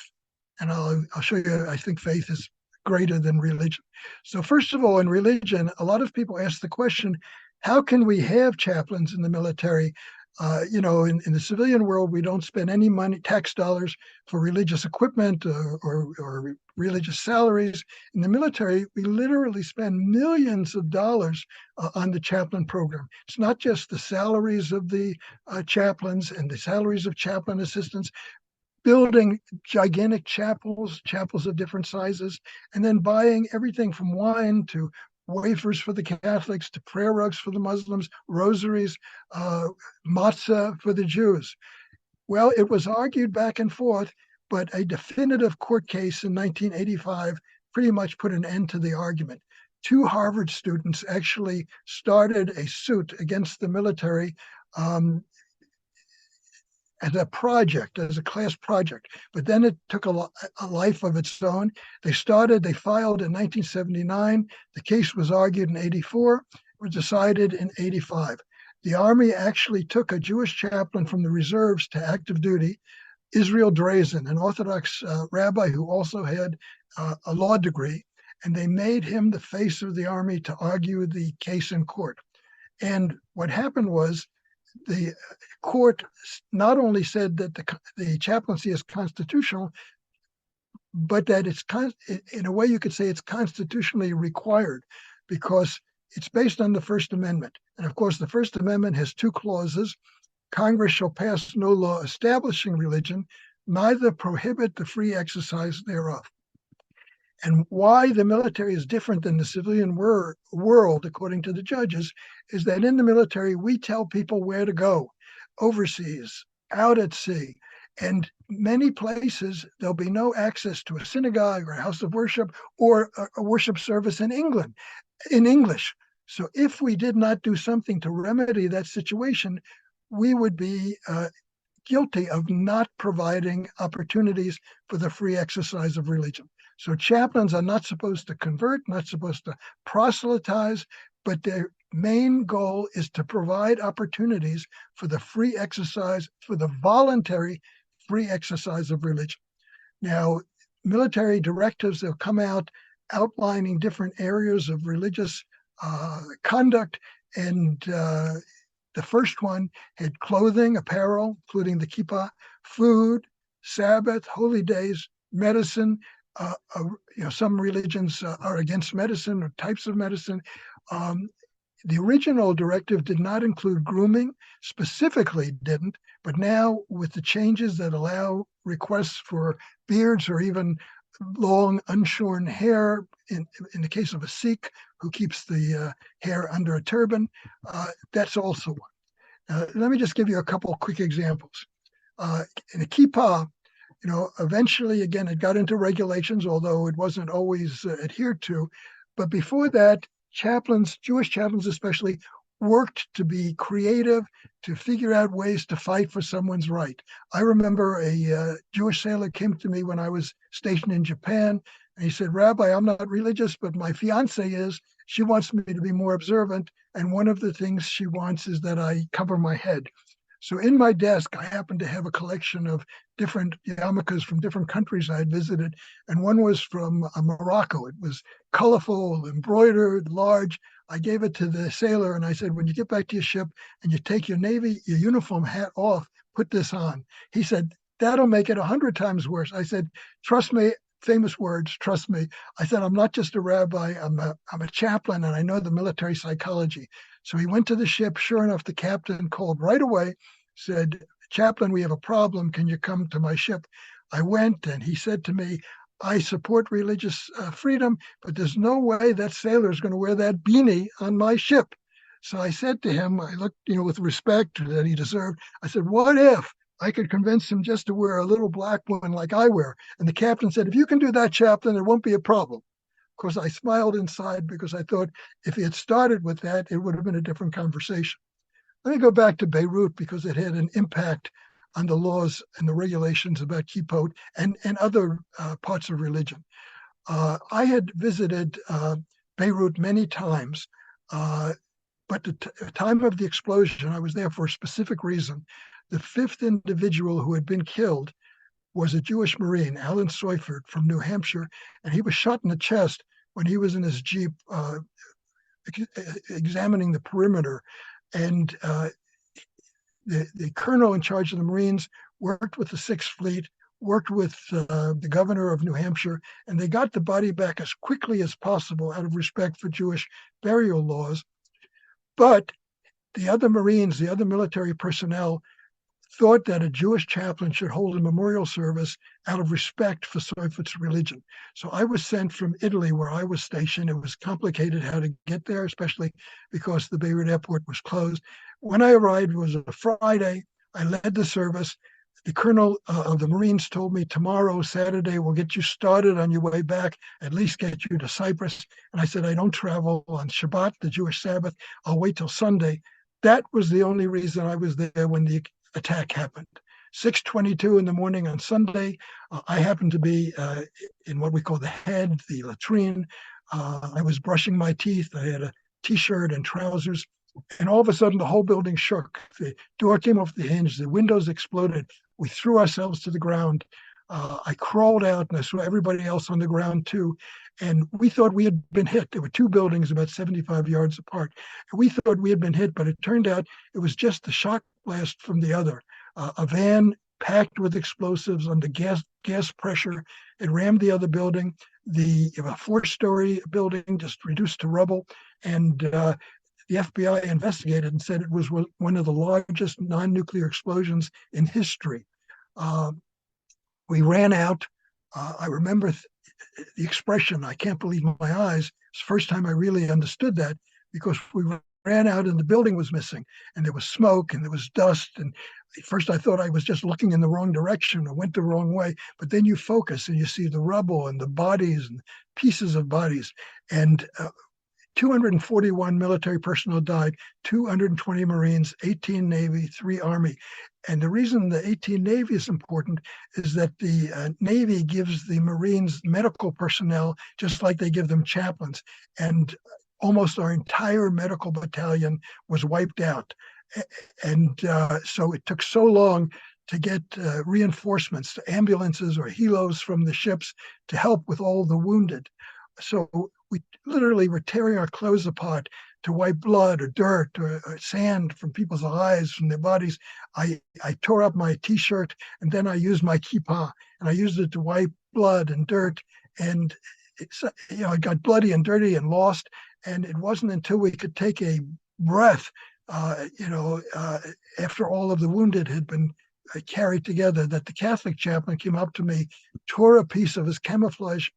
And I'll show you, I think faith is greater than religion. So first of all, in religion, a lot of people ask the question, how can we have chaplains in the military? In the civilian world, we don't spend any money, tax dollars, for religious equipment or religious salaries. In the military, we literally spend millions of dollars on the chaplain program. It's not just the salaries of the chaplains and the salaries of chaplain assistants, building gigantic chapels of different sizes, and then buying everything from wine to wafers for the Catholics to prayer rugs for the Muslims, rosaries, matzah for the Jews. Well, it was argued back and forth, but a definitive court case in 1985 pretty much put an end to the argument. 2 Harvard students actually started a suit against the military as a project, as a class project. But then it took a life of its own. They filed in 1979. The case was argued in 84, was decided in 85. The Army actually took a Jewish chaplain from the reserves to active duty, Israel Drazen, an Orthodox rabbi who also had a law degree, and they made him the face of the Army to argue the case in court. And what happened was the court not only said that the chaplaincy is constitutional, but that it's in a way you could say it's constitutionally required, because it's based on the First Amendment. And of course, the First Amendment has two clauses. Congress shall pass no law establishing religion, neither prohibit the free exercise thereof. And why the military is different than the civilian world, according to the judges, is that in the military, we tell people where to go, overseas, out at sea. And many places, there'll be no access to a synagogue or a house of worship or a worship service in English. So if we did not do something to remedy that situation, we would be guilty of not providing opportunities for the free exercise of religion. So chaplains are not supposed to convert, not supposed to proselytize, but their main goal is to provide opportunities for the free exercise, for the voluntary free exercise of religion. Now, military directives have come out outlining different areas of religious conduct, and the first one had clothing, apparel, including the kippah, food, Sabbath, holy days, medicine. Some religions are against medicine or types of medicine. The original directive did not include grooming, specifically didn't, but now with the changes that allow requests for beards or even long unshorn hair, in the case of a Sikh who keeps the hair under a turban, that's also one. Let me just give you a couple of quick examples. In a kippah, eventually, again, it got into regulations, although it wasn't always adhered to. But before that, chaplains, Jewish chaplains especially, worked to be creative, to figure out ways to fight for someone's right. I remember a Jewish sailor came to me when I was stationed in Japan, and he said, "Rabbi, I'm not religious, but my fiance is. She wants me to be more observant, and one of the things she wants is that I cover my head." So in my desk, I happened to have a collection of different yarmulkes from different countries I had visited, and one was from Morocco. It was colorful, embroidered, large. I gave it to the sailor, and I said, "When you get back to your ship and you take your uniform hat off, put this on." He said, "That'll make it 100 times worse." I said, "Trust me," famous words, "trust me." I said, "I'm not just a rabbi, I'm a chaplain, and I know the military psychology." So he went to the ship. Sure enough, the captain called right away, said, "Chaplain, we have a problem. Can you come to my ship?" I went, and he said to me, "I support religious freedom, but there's no way that sailor is going to wear that beanie on my ship." So I said to him, I looked, with respect that he deserved. I said, "What if I could convince him just to wear a little black one like I wear?" And the captain said, "If you can do that, chaplain, it won't be a problem." Of course, I smiled inside because I thought if he had started with that, it would have been a different conversation. Let me go back to Beirut because it had an impact on the laws and the regulations about kippot and other parts of religion. I had visited Beirut many times, but the time of the explosion, I was there for a specific reason. The fifth individual who had been killed was a Jewish Marine, Alan Seufert from New Hampshire, and he was shot in the chest when he was in his Jeep examining the perimeter. And the colonel in charge of the Marines worked with the Sixth Fleet, worked with the governor of New Hampshire, and they got the body back as quickly as possible out of respect for Jewish burial laws. But the other Marines, the other military personnel, thought that a Jewish chaplain should hold a memorial service out of respect for Seufert's religion. So I was sent from Italy, where I was stationed. It was complicated how to get there, especially because the Beirut airport was closed. When I arrived, it was a Friday. I led the service. The colonel of the Marines told me, "Tomorrow, Saturday, we'll get you started on your way back, at least get you to Cyprus." And I said, "I don't travel on Shabbat, the Jewish Sabbath. I'll wait till Sunday." That was the only reason I was there when the attack happened. 6:22 in the morning on Sunday. I happened to be in what we call the head, the latrine. I was brushing my teeth. I had a t-shirt and trousers. And all of a sudden, the whole building shook. The door came off the hinge. The windows exploded. We threw ourselves to the ground. I crawled out and I saw everybody else on the ground too. And we thought we had been hit. There were two buildings about 75 yards apart. And we thought we had been hit, but it turned out it was just the shock blast from the other. A van packed with explosives under gas pressure. It rammed the other building. The four-story building just reduced to rubble. And the FBI investigated and said it was one of the largest non-nuclear explosions in history. We ran out. I remember the expression, I can't believe my eyes. It's the first time I really understood that, because we ran out and the building was missing and there was smoke and there was dust. And at first I thought I was just looking in the wrong direction or went the wrong way. But then you focus and you see the rubble and the bodies and pieces of bodies. And 241 military personnel died, 220 Marines, 18 Navy, 3 Army. And the reason the 18 Navy is important is that the Navy gives the Marines medical personnel just like they give them chaplains. And almost our entire medical battalion was wiped out. And so it took so long to get reinforcements, ambulances or helos from the ships to help with all the wounded. So we literally were tearing our clothes apart to wipe blood or dirt or sand from people's eyes, from their bodies. I tore up my t-shirt and then I used my kippah and I used it to wipe blood and dirt. And it got bloody and dirty and lost. And it wasn't until we could take a breath, after all of the wounded had been carried together, that the Catholic chaplain came up to me, tore a piece of his camouflage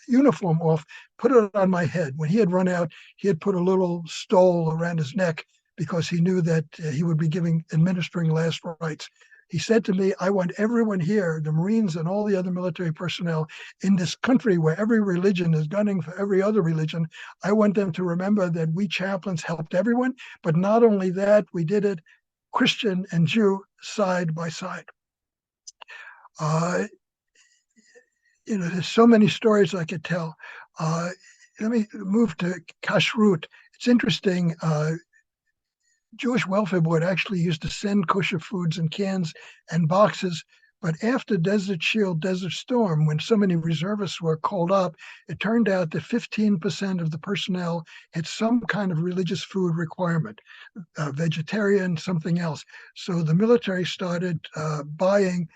uniform off, put it on my head. When he had run out, he had put a little stole around his neck because he knew that he would be administering last rites. He said to me, I want everyone here, the Marines and all the other military personnel in this country where every religion is gunning for every other religion, I want them to remember that we chaplains helped everyone, but not only that, we did it Christian and Jew side by side. There's so many stories I could tell. Let me move to kashrut. It's interesting. Jewish Welfare Board actually used to send kosher foods in cans and boxes. But after Desert Shield, Desert Storm, when so many reservists were called up, it turned out that 15% of the personnel had some kind of religious food requirement, vegetarian, something else. So the military started buying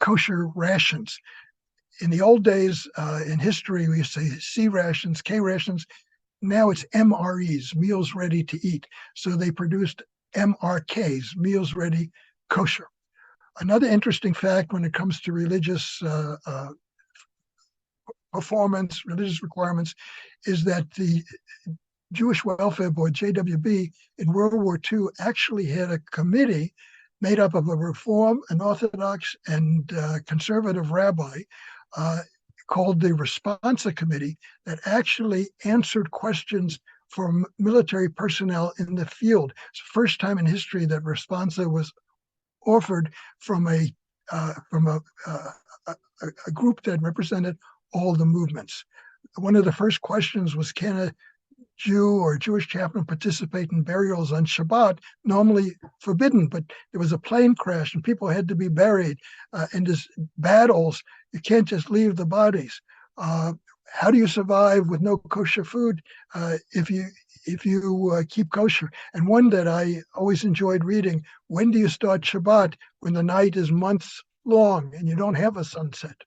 kosher rations. In the old days, in history, we used to say C rations, K rations. Now it's MREs, meals ready to eat. So they produced MRKs, meals ready kosher. Another interesting fact when it comes to religious performance, religious requirements, is that the Jewish Welfare Board, JWB, in World War II actually had a committee made up of a Reform, an Orthodox, and conservative rabbi called the Responsa Committee that actually answered questions from military personnel in the field. It's the first time in history that Responsa was offered from a group that represented all the movements. One of the first questions was, can a Jew or a Jewish chaplain participate in burials on Shabbat? Normally forbidden, but there was a plane crash and people had to be buried in these battles. You can't just leave the bodies. How do you survive with no kosher food if you keep kosher? And one that I always enjoyed reading, when do you start Shabbat? When the night is months long and you don't have a sunset.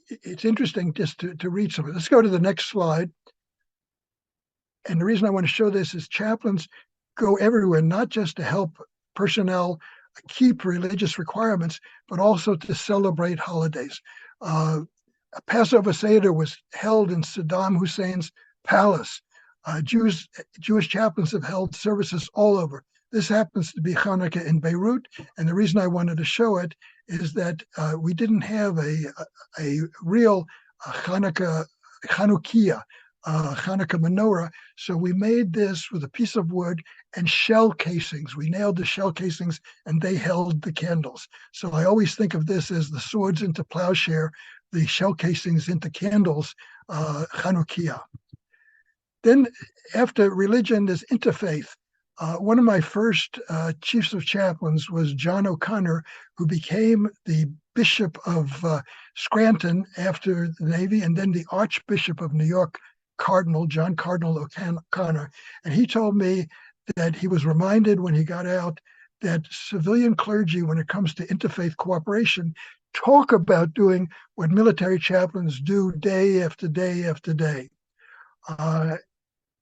It's interesting just to read some of it. Let's go to the next slide. And the reason I want to show this is chaplains go everywhere, not just to help personnel keep religious requirements, but also to celebrate holidays. A Passover Seder was held in Saddam Hussein's palace. Jewish chaplains have held services all over. This happens to be Hanukkah in Beirut, and the reason I wanted to show it is that we didn't have a real Chanukiah, Hanukkah menorah. So we made this with a piece of wood and shell casings. We nailed the shell casings and they held the candles. So I always think of this as the swords into plowshare, the shell casings into candles, Chanukiah. Then after religion, there's interfaith. One of my first chiefs of chaplains was John O'Connor, who became the Bishop of Scranton after the Navy, and then the Archbishop of New York, John Cardinal O'Connor. And he told me that he was reminded when he got out that civilian clergy, when it comes to interfaith cooperation, talk about doing what military chaplains do day after day after day.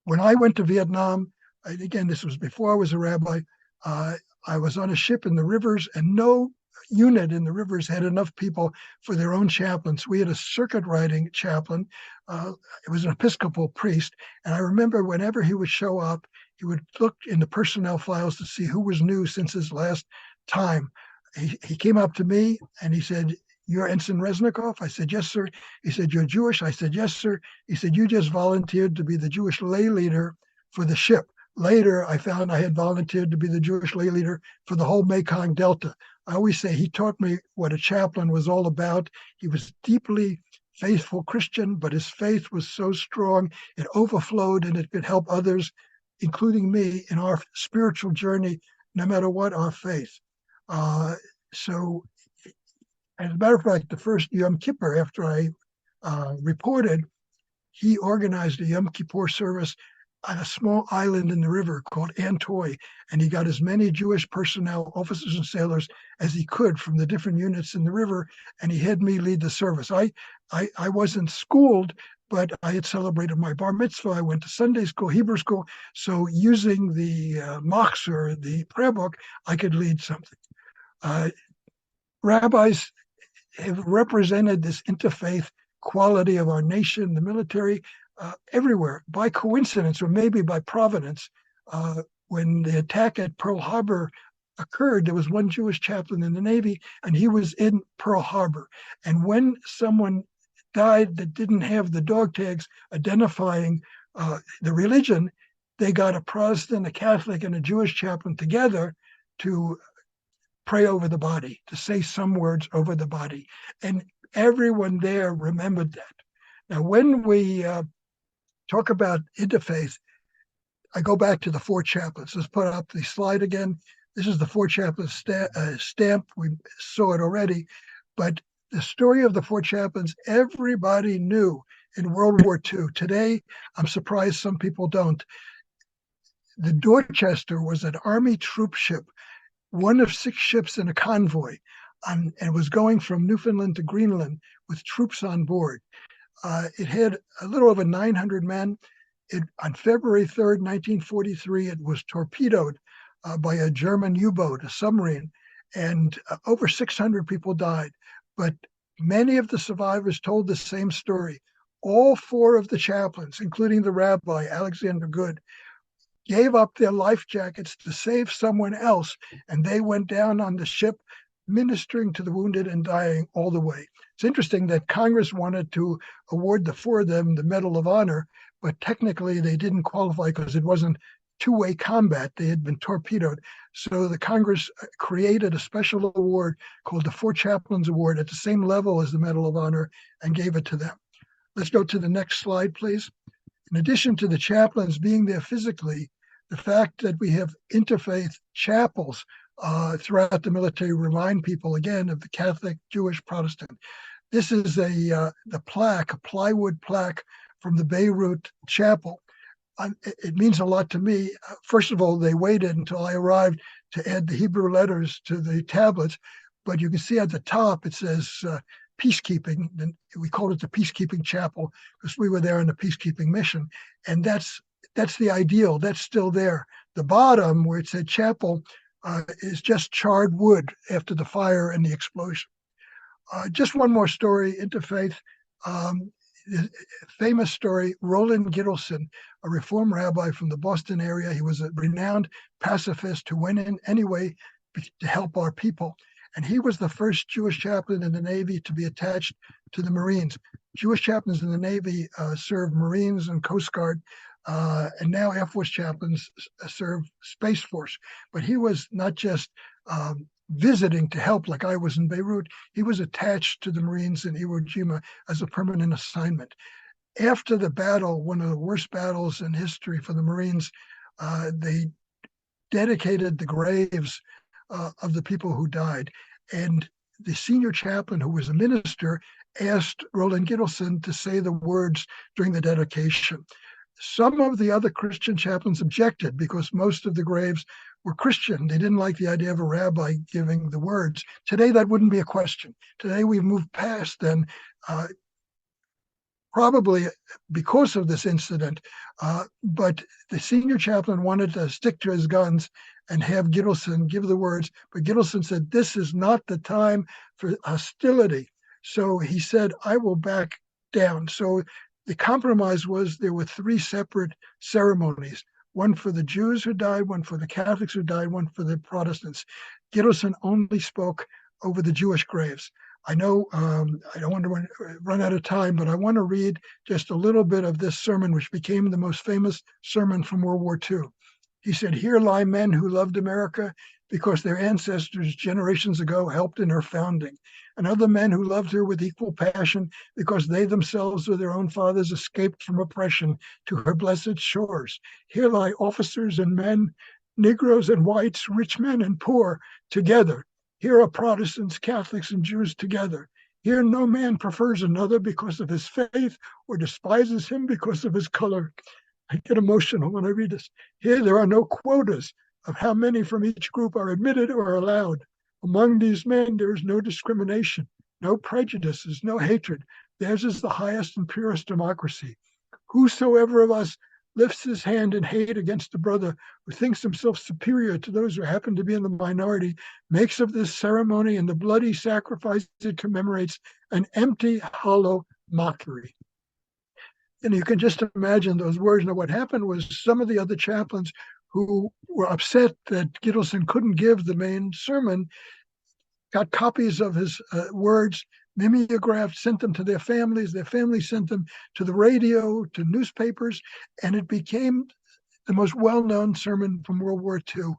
When I went to Vietnam, and again, this was before I was a rabbi, I was on a ship in the rivers, and no unit in the rivers had enough people for their own chaplains. We had a circuit riding chaplain. It was an Episcopal priest. And I remember whenever he would show up, he would look in the personnel files to see who was new since his last time. He came up to me and he said, "You're Ensign Resnicoff?" I said, "Yes, sir." He said, "You're Jewish?" I said, "Yes, sir." He said, "You just volunteered to be the Jewish lay leader for the ship." Later, I found I had volunteered to be the Jewish lay leader for the whole Mekong Delta. I always say he taught me what a chaplain was all about. He was deeply faithful Christian, but his faith was so strong, it overflowed and it could help others, including me, in our spiritual journey, no matter what our faith. So, as a matter of fact, the first Yom Kippur after I reported, he organized a Yom Kippur service on a small island in the river called Antoy, and he got as many Jewish personnel, officers and sailors, as he could from the different units in the river, and he had me lead the service. I wasn't schooled, but I had celebrated my bar mitzvah. I went to Sunday school, Hebrew school, so using the machzor, the prayer book, I could lead something. Rabbis have represented this interfaith quality of our nation, the military, everywhere. By coincidence, or maybe by providence, when the attack at Pearl Harbor occurred, there was one Jewish chaplain in the Navy, and he was in Pearl Harbor. And when someone died that didn't have the dog tags identifying the religion, they got a Protestant, a Catholic, and a Jewish chaplain together to pray over the body, to say some words over the body. And everyone there remembered that. Now, when we talk about interfaith, I go back to the four chaplains. Let's put up the slide again. This is the four chaplains stamp. We saw it already, but the story of the four chaplains, everybody knew in World War II. Today, I'm surprised some people don't. The Dorchester was an Army troop ship, one of 6 ships in a convoy, and was going from Newfoundland to Greenland with troops on board. It had a little over 900 men. On February 3rd, 1943, it was torpedoed by a German U-boat, a submarine, and over 600 people died. But many of the survivors told the same story. All 4 of the chaplains, including the rabbi, Alexander Good, gave up their life jackets to save someone else, and they went down on the ship ministering to the wounded and dying all the way. It's interesting that Congress wanted to award the 4 of them the Medal of Honor, but technically they didn't qualify because it wasn't two-way combat. They had been torpedoed. So the Congress created a special award called the Four Chaplains Award at the same level as the Medal of Honor and gave it to them. Let's go to the next slide, please. In addition to the chaplains being there physically, the fact that we have interfaith chapels throughout the military remind people again of the Catholic, Jewish, Protestant. This is the plaque, a plywood plaque from the Beirut chapel. It means a lot to me. First of all, they waited until I arrived to add the Hebrew letters to the tablets, but you can see at the top it says peacekeeping. And we called it the peacekeeping chapel because we were there on a peacekeeping mission, and that's the ideal. That's still there. The bottom where it said chapel is just charred wood after the fire and the explosion. Just one more story, interfaith. Famous story, Roland Gittleson, a Reform rabbi from the Boston area. He was a renowned pacifist who went in anyway to help our people. And he was the first Jewish chaplain in the Navy to be attached to the Marines. Jewish chaplains in the Navy serve Marines and Coast Guard, and now Air Force chaplains serve Space Force. But he was not just visiting to help like I was in Beirut. He was attached to the Marines in Iwo Jima as a permanent assignment. After the battle, one of the worst battles in history for the Marines, they dedicated the graves of the people who died. And the senior chaplain, who was a minister, asked Roland Gittleson to say the words during the dedication. Some of the other Christian chaplains objected because most of the graves were Christian. They didn't like the idea of a rabbi giving the words. Today, that wouldn't be a question. Today, we've moved past and probably because of this incident, but the senior chaplain wanted to stick to his guns and have Gittleson give the words. But Gittleson said, this is not the time for hostility. So he said, I will back down. So the compromise was there were 3 separate ceremonies, one for the Jews who died, one for the Catholics who died, one for the Protestants. Gittleson only spoke over the Jewish graves. I know I don't want to run out of time, but I want to read just a little bit of this sermon, which became the most famous sermon from World War II. He said, here lie men who loved America because their ancestors generations ago helped in her founding, and other men who loved her with equal passion because they themselves or their own fathers escaped from oppression to her blessed shores. Here lie officers and men, Negroes and whites, rich men and poor, together. Here are Protestants, Catholics, and Jews together. Here no man prefers another because of his faith or despises him because of his color. I get emotional when I read this. Here there are no quotas of how many from each group are admitted or allowed. Among these men, there is no discrimination, no prejudices, no hatred. Theirs is the highest and purest democracy. Whosoever of us lifts his hand in hate against a brother who thinks himself superior to those who happen to be in the minority, makes of this ceremony and the bloody sacrifice it commemorates an empty, hollow mockery. And you can just imagine those words. Now, what happened was some of the other chaplains who were upset that Gittleson couldn't give the main sermon got copies of his words, mimeographed, sent them to their families. Their families sent them to the radio, to newspapers, and it became the most well-known sermon from World War II.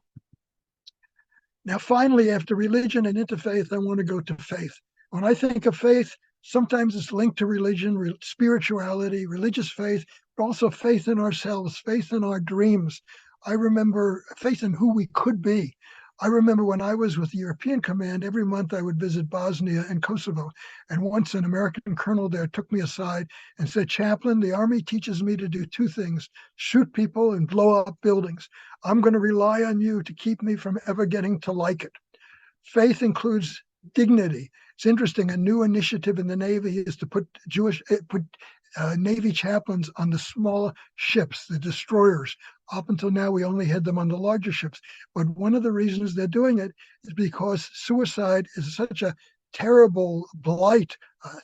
Now, finally, after religion and interfaith, I want to go to faith. When I think of faith, sometimes it's linked to religion, spirituality, religious faith, but also faith in ourselves, faith in our dreams. I remember faith in who we could be. I remember when I was with the European Command, every month I would visit Bosnia and Kosovo. And once an American colonel there took me aside and said, Chaplain, the Army teaches me to do 2 things, shoot people and blow up buildings. I'm going to rely on you to keep me from ever getting to like it. Faith includes dignity. It's interesting, a new initiative in the Navy is to put Navy chaplains on the smaller ships, the destroyers. Up until now, we only had them on the larger ships. But one of the reasons they're doing it is because suicide is such a terrible blight,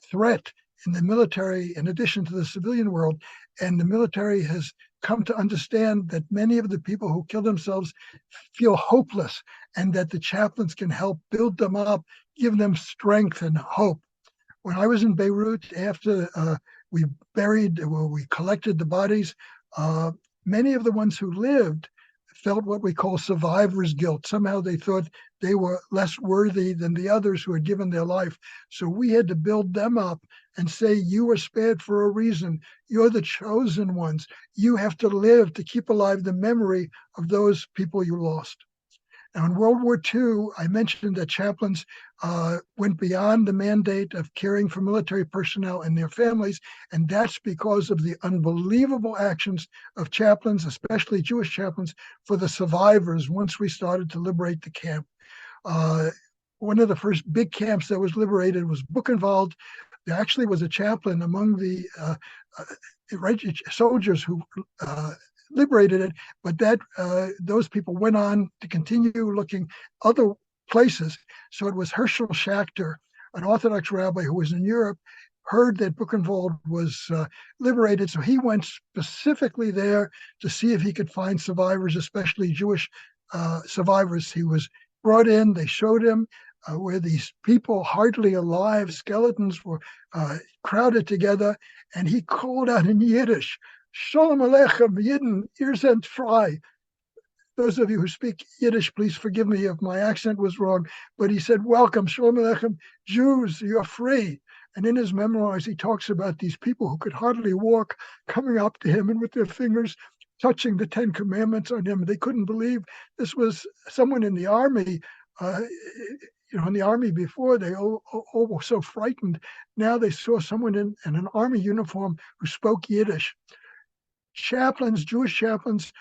threat in the military, in addition to the civilian world. And the military has come to understand that many of the people who kill themselves feel hopeless, and that the chaplains can help build them up, give them strength and hope. When I was in Beirut, after we collected the bodies, many of the ones who lived felt what we call survivor's guilt. Somehow they thought they were less worthy than the others who had given their life. So we had to build them up and say, you were spared for a reason. You're the chosen ones. You have to live to keep alive the memory of those people you lost. Now, in World War II, I mentioned that chaplains went beyond the mandate of caring for military personnel and their families, and that's because of the unbelievable actions of chaplains, especially Jewish chaplains, for the survivors once we started to liberate the camp. One of the first big camps that was liberated was Buchenwald. There actually was a chaplain among the soldiers who liberated it, but those people went on to continue looking other places. So it was Herschel Schachter, an Orthodox rabbi who was in Europe, heard that Buchenwald was liberated, so he went specifically there to see if he could find survivors, especially Jewish survivors. He was brought in, they showed him where these people, hardly alive, skeletons were crowded together, and he called out in Yiddish, Shalom Aleichem, Yidden, ihr seid frei. Those of you who speak Yiddish, please forgive me if my accent was wrong, but he said, welcome, Shalom Aleichem, Jews, you're free. And in his memoirs, he talks about these people who could hardly walk, coming up to him and with their fingers touching the 10 Commandments on him. They couldn't believe this was someone in the army. In the army before, they all were so frightened. Now they saw someone in an army uniform who spoke Yiddish. Chaplains, Jewish chaplains,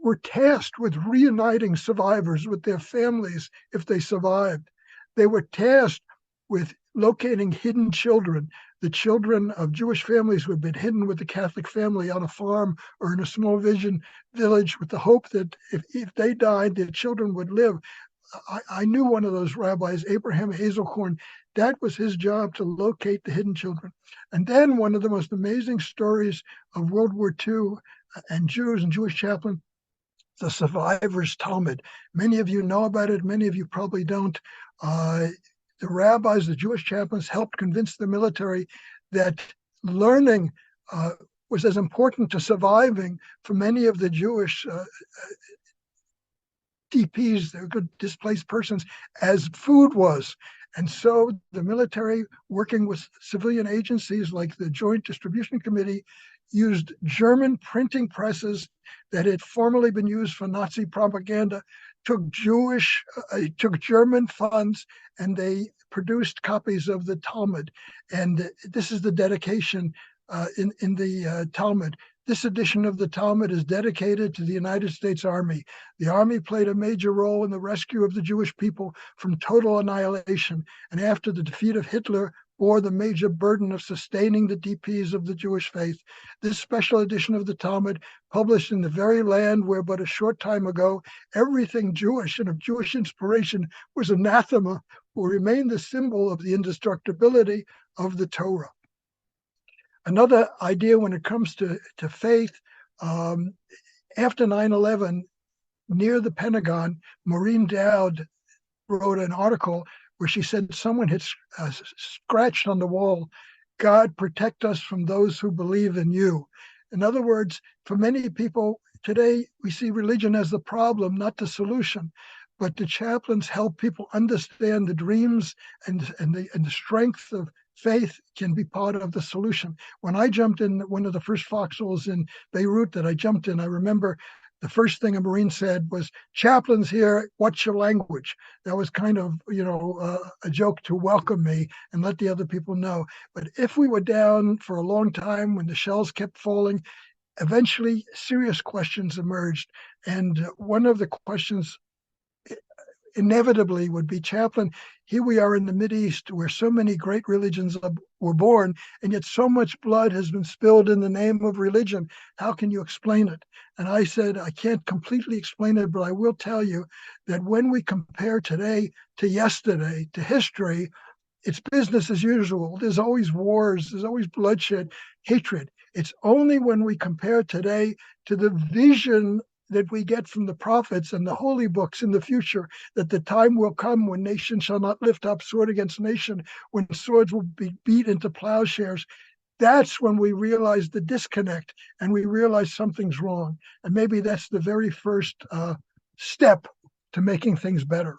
were tasked with reuniting survivors with their families if they survived. They were tasked with locating hidden children, the children of Jewish families who had been hidden with the Catholic family on a farm or in a small village with the hope that if they died, their children would live. I knew one of those rabbis, Abraham Hazelcorn. That was his job, to locate the hidden children. And then one of the most amazing stories of World War II and Jews and Jewish chaplain, the Survivors' Talmud. Many of you know about it. Many of you probably don't. The rabbis, the Jewish chaplains, helped convince the military that learning was as important to surviving for many of the Jewish DPs, they're good displaced persons, as food was. And so the military, working with civilian agencies like the Joint Distribution Committee, used German printing presses that had formerly been used for Nazi propaganda, took German funds, and they produced copies of the Talmud. And this is the dedication in the Talmud. This edition of the Talmud is dedicated to the United States Army. The Army played a major role in the rescue of the Jewish people from total annihilation, and after the defeat of Hitler, bore the major burden of sustaining the DPs of the Jewish faith. This special edition of the Talmud, published in the very land where but a short time ago everything Jewish and of Jewish inspiration was anathema, will remain the symbol of the indestructibility of the Torah. Another idea when it comes to faith, after 9/11, near the Pentagon, Maureen Dowd wrote an article where she said someone had scratched on the wall, God protect us from those who believe in you. In other words, for many people today, we see religion as the problem, not the solution. But the chaplains help people understand the dreams and the strength of faith can be part of the solution. When I jumped in one of the first foxholes in Beirut that I jumped in, I remember the first thing a Marine said was, chaplains here, what's your language? That was kind of, a joke to welcome me and let the other people know. But if we were down for a long time when the shells kept falling, eventually serious questions emerged. And one of the questions inevitably would be, chaplain, here we are in the Mideast where so many great religions were born, and yet so much blood has been spilled in the name of religion. How can you explain it? And I said, I can't completely explain it, but I will tell you that when we compare today to yesterday, to history, it's business as usual. There's always wars, there's always bloodshed, hatred. It's only when we compare today to the vision that we get from the prophets and the holy books in the future, that the time will come when nation shall not lift up sword against nation, when swords will be beat into plowshares. That's when we realize the disconnect and we realize something's wrong. And maybe that's the very first step to making things better.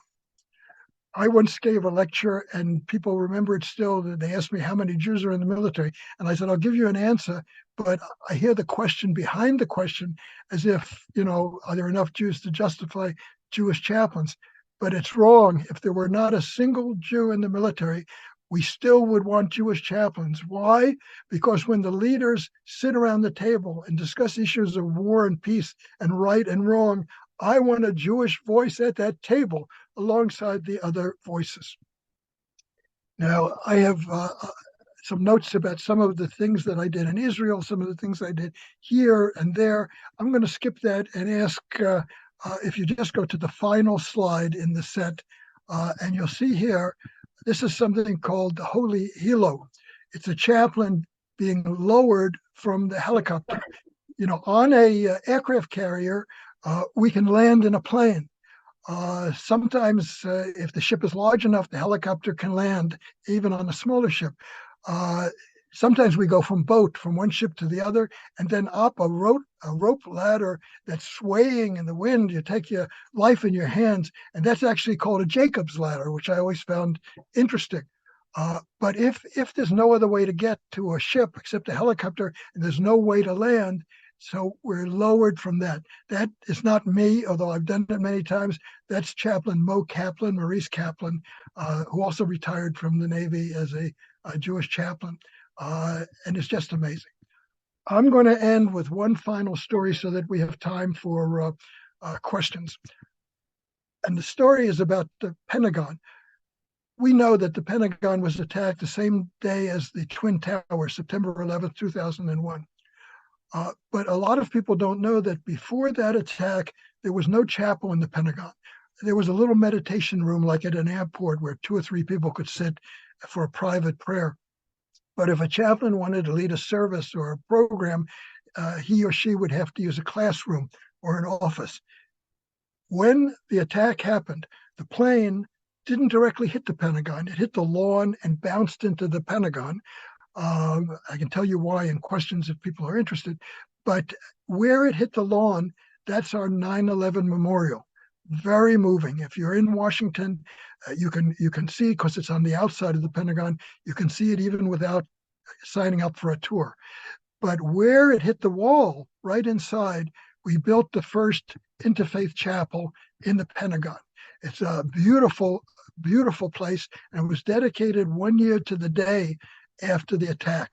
I once gave a lecture and people remember it still. They asked me how many Jews are in the military. And I said, I'll give you an answer, but I hear the question behind the question as if, are there enough Jews to justify Jewish chaplains? But it's wrong. If there were not a single Jew in the military, we still would want Jewish chaplains. Why? Because when the leaders sit around the table and discuss issues of war and peace and right and wrong, I want a Jewish voice at that table alongside the other voices. Now, I have some notes about some of the things that I did in Israel, some of the things I did here and there. I'm going to skip that and ask if you just go to the final slide in the set, and you'll see here, this is something called the Holy Hilo. It's a chaplain being lowered from the helicopter. On a aircraft carrier, we can land in a plane. Sometimes, if the ship is large enough, the helicopter can land even on a smaller ship. Sometimes we go from boat from one ship to the other, and then up a rope ladder that's swaying in the wind. You take your life in your hands, and that's actually called a Jacob's ladder, which I always found interesting. But if there's no other way to get to a ship except a helicopter, and there's no way to land, so we're lowered from that. That is not me, although I've done it many times. That's Chaplain Maurice Kaplan, who also retired from the Navy as a Jewish chaplain. And it's just amazing. I'm going to end with one final story so that we have time for questions. And the story is about the Pentagon. We know that the Pentagon was attacked the same day as the Twin Towers, September 11th, 2001. But a lot of people don't know that before that attack, there was no chapel in the Pentagon. There was a little meditation room like at an airport where 2 or 3 people could sit for a private prayer. But if a chaplain wanted to lead a service or a program, he or she would have to use a classroom or an office. When the attack happened, the plane didn't directly hit the Pentagon. It hit the lawn and bounced into the Pentagon. I can tell you why in questions if people are interested. But where it hit the lawn, that's our 9/11 memorial. Very moving. If you're in Washington, you can see, because it's on the outside of the Pentagon, you can see it even without signing up for a tour. But where it hit the wall, right inside, we built the first interfaith chapel in the Pentagon. It's a beautiful, beautiful place, and it was dedicated 1 year to the day after the attack,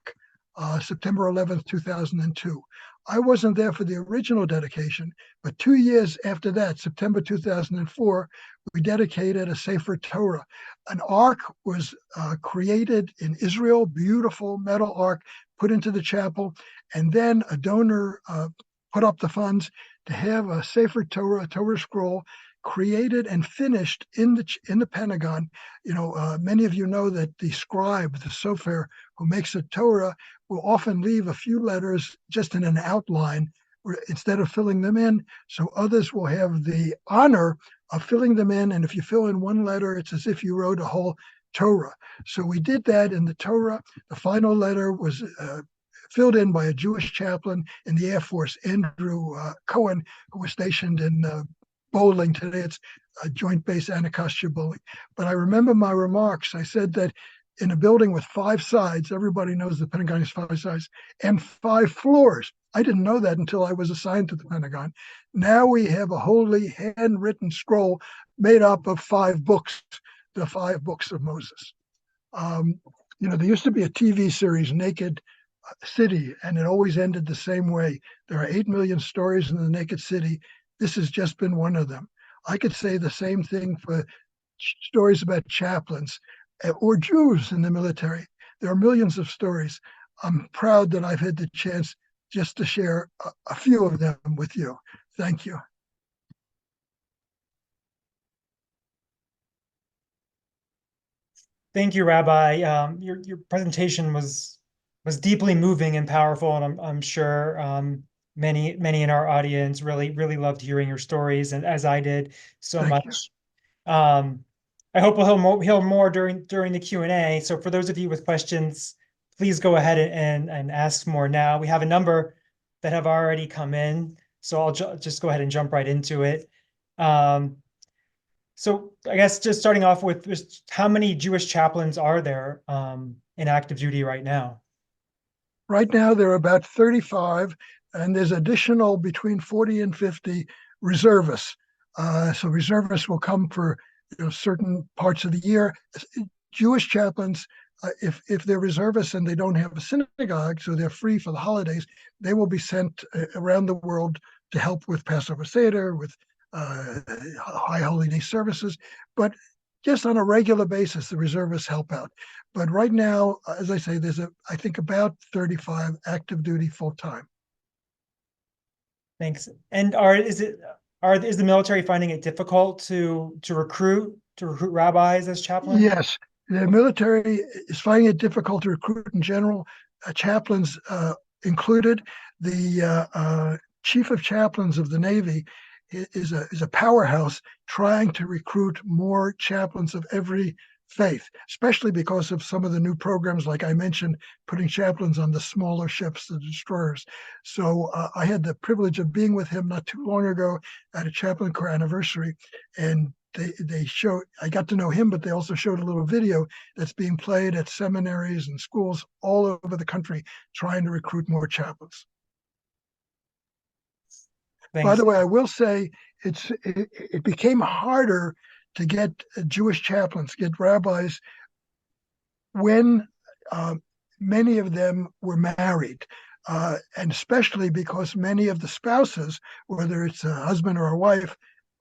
September 11th, 2002. I wasn't there for the original dedication, but 2 years after that, September 2004, we dedicated a Sefer Torah. An ark was created in Israel, beautiful metal ark, put into the chapel, and then a donor put up the funds to have a Sefer Torah, a Torah scroll, created and finished in the Pentagon. Many of you know that the scribe, the sofer, who makes a Torah, will often leave a few letters just in an outline instead of filling them in. So others will have the honor of filling them in. And if you fill in one letter, it's as if you wrote a whole Torah. So we did that in the Torah. The final letter was filled in by a Jewish chaplain in the Air Force, Andrew Cohen, who was stationed in Bowling. Today it's Joint Base Anacostia Bowling. But I remember my remarks. I said that in a building with 5 sides, everybody knows the Pentagon has 5 sides, and 5 floors. I didn't know that until I was assigned to the Pentagon. Now we have a holy handwritten scroll made up of 5 books, the 5 books of Moses. There used to be a TV series, Naked City, and it always ended the same way. There are 8 million stories in the Naked City. This has just been one of them. I could say the same thing for stories about chaplains or Jews in the military. There are millions of stories. I'm proud that I've had the chance just to share a few of them with you. Thank you.
Thank you, Rabbi. Your presentation was deeply moving and powerful, and I'm sure many in our audience really loved hearing your stories, and as I did so
Thank
much. I hope we'll hear more during the Q&A. So for those of you with questions, please go ahead and ask more now. We have a number that have already come in, so I'll just go ahead and jump right into it. So I guess just starting off with just how many Jewish chaplains are there in active duty right now?
Right now, there are about 35, and there's additional between 40 and 50 reservists. So reservists will come for certain parts of the year. Jewish chaplains, if they're reservists and they don't have a synagogue, so they're free for the holidays, they will be sent around the world to help with Passover Seder, with High Holy Day services. But just on a regular basis, the reservists help out. But right now, as I say, there's I think about 35 active duty full time.
Thanks. And is the military finding it difficult to recruit rabbis as chaplains?
Yes, the military is finding it difficult to recruit in general, chaplains included. The chief of chaplains of the Navy is a powerhouse trying to recruit more chaplains of every faith, especially because of some of the new programs, like I mentioned, putting chaplains on the smaller ships, the destroyers. So I had the privilege of being with him not too long ago at a chaplain corps anniversary, and they showed, I got to know him, but they also showed a little video that's being played at seminaries and schools all over the country, trying to recruit more chaplains. By
Thanks.
the way, I will say it became harder to get Jewish chaplains, get rabbis, when many of them were married, and especially because many of the spouses, whether it's a husband or a wife,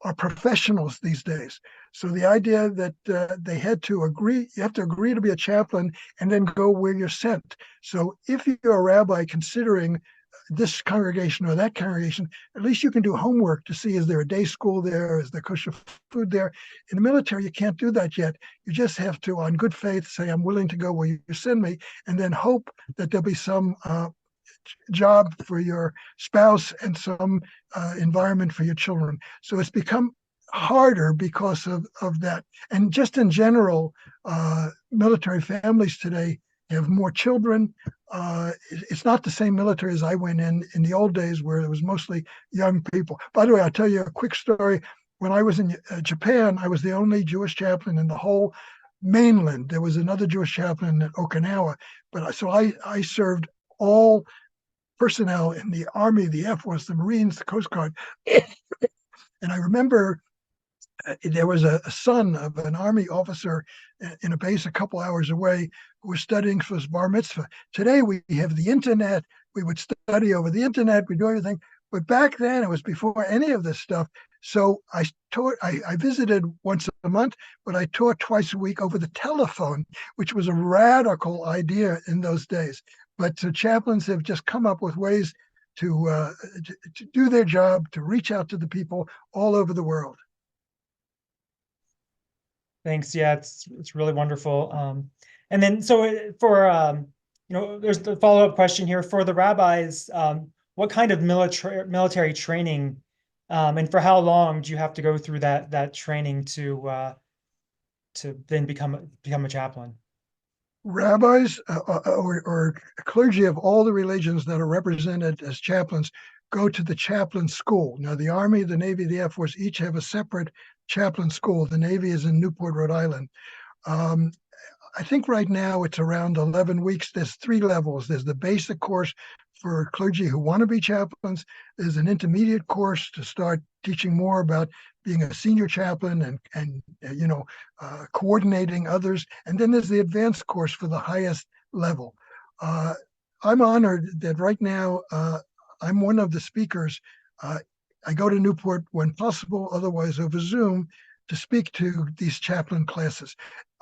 are professionals these days. So the idea that they had to agree, you have to agree to be a chaplain and then go where you're sent. So if you're a rabbi considering this congregation or that congregation, at least you can do homework to see, is there a day school there? Is there kosher food there? In the military, you can't do that yet. You just have to, on good faith, say, I'm willing to go where you send me, and then hope that there'll be some job for your spouse and some environment for your children. So it's become harder because of that. And just in general, military families today have more children. It's not the same military as I went in the old days, where it was mostly young people. By the way, I'll tell you a quick story. When I was in Japan, I was the only Jewish chaplain in the whole mainland. There was another Jewish chaplain at Okinawa, but so I served all personnel in the Army, the Air Force, the Marines, the Coast Guard. And I remember there was a son of an Army officer in a base a couple hours away who was studying for his bar mitzvah. Today we have the internet. We would study over the internet. We do everything. But back then, it was before any of this stuff. So I visited once a month, but I taught twice a week over the telephone, which was a radical idea in those days. But chaplains have just come up with ways to do their job, to reach out to the people all over the world.
Thanks. Yeah, it's really wonderful. And then so for there's the follow-up question here for the rabbis. What kind of military training, and for how long do you have to go through that training to then become a chaplain?
Rabbis or clergy of all the religions that are represented as chaplains go to the chaplain school. Now, the Army, the Navy, the Air Force each have a separate chaplain school. The Navy is in Newport, Rhode Island. I think right now it's around 11 weeks. There's 3 levels. There's the basic course for clergy who want to be chaplains. There's an intermediate course to start teaching more about being a senior chaplain and coordinating others. And then there's the advanced course for the highest level. I'm honored that right now I'm one of the speakers. I go to Newport when possible, otherwise over Zoom, to speak to these chaplain classes.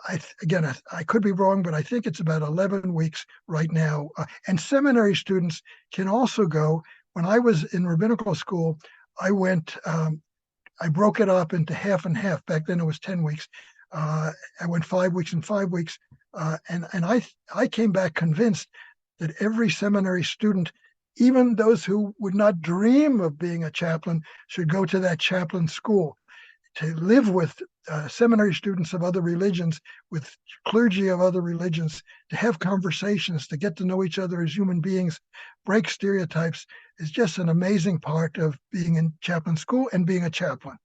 I could be wrong, but I think it's about 11 weeks right now. And seminary students can also go. When I was in rabbinical school, I went, I broke it up into half and half. Back then it was 10 weeks. I went 5 weeks and 5 weeks. And I came back convinced that every seminary student, even those who would not dream of being a chaplain, should go to that chaplain school to live with seminary students of other religions, with clergy of other religions, to have conversations, to get to know each other as human beings, break stereotypes, is just an amazing part of being in chaplain school and being a chaplain.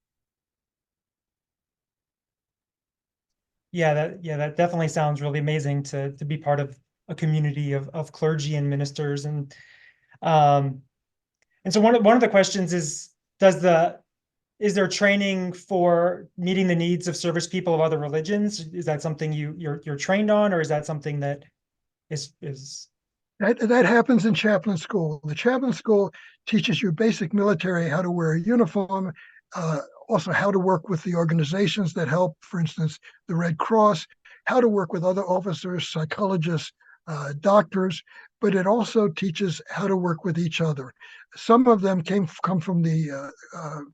Yeah, that definitely sounds really amazing to be part of a community of clergy and ministers. And so one of the questions is, is there training for meeting the needs of service people of other religions? Is that something you're trained on, or is that something that is
That happens in chaplain school. The chaplain school teaches you basic military, how to wear a uniform, also how to work with the organizations that help, for instance, the Red Cross, how to work with other officers, psychologists, doctors, but it also teaches how to work with each other. Some of them come from the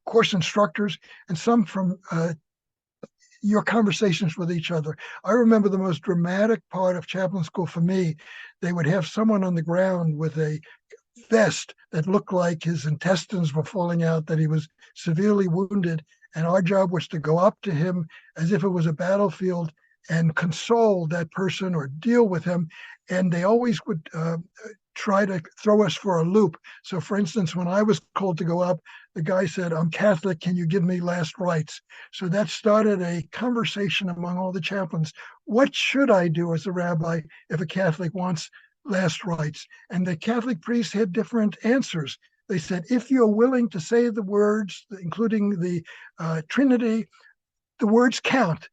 course instructors, and some from your conversations with each other. I remember the most dramatic part of chaplain school for me. They would have someone on the ground with a vest that looked like his intestines were falling out, that he was severely wounded. And our job was to go up to him as if it was a battlefield and console that person or deal with him. And they always would try to throw us for a loop. So, for instance, when I was called to go up, the guy said, "I'm Catholic. Can you give me last rites?" So that started a conversation among all the chaplains. What should I do as a rabbi if a Catholic wants last rites? And the Catholic priests had different answers. They said, if you're willing to say the words, including the Trinity, the words count.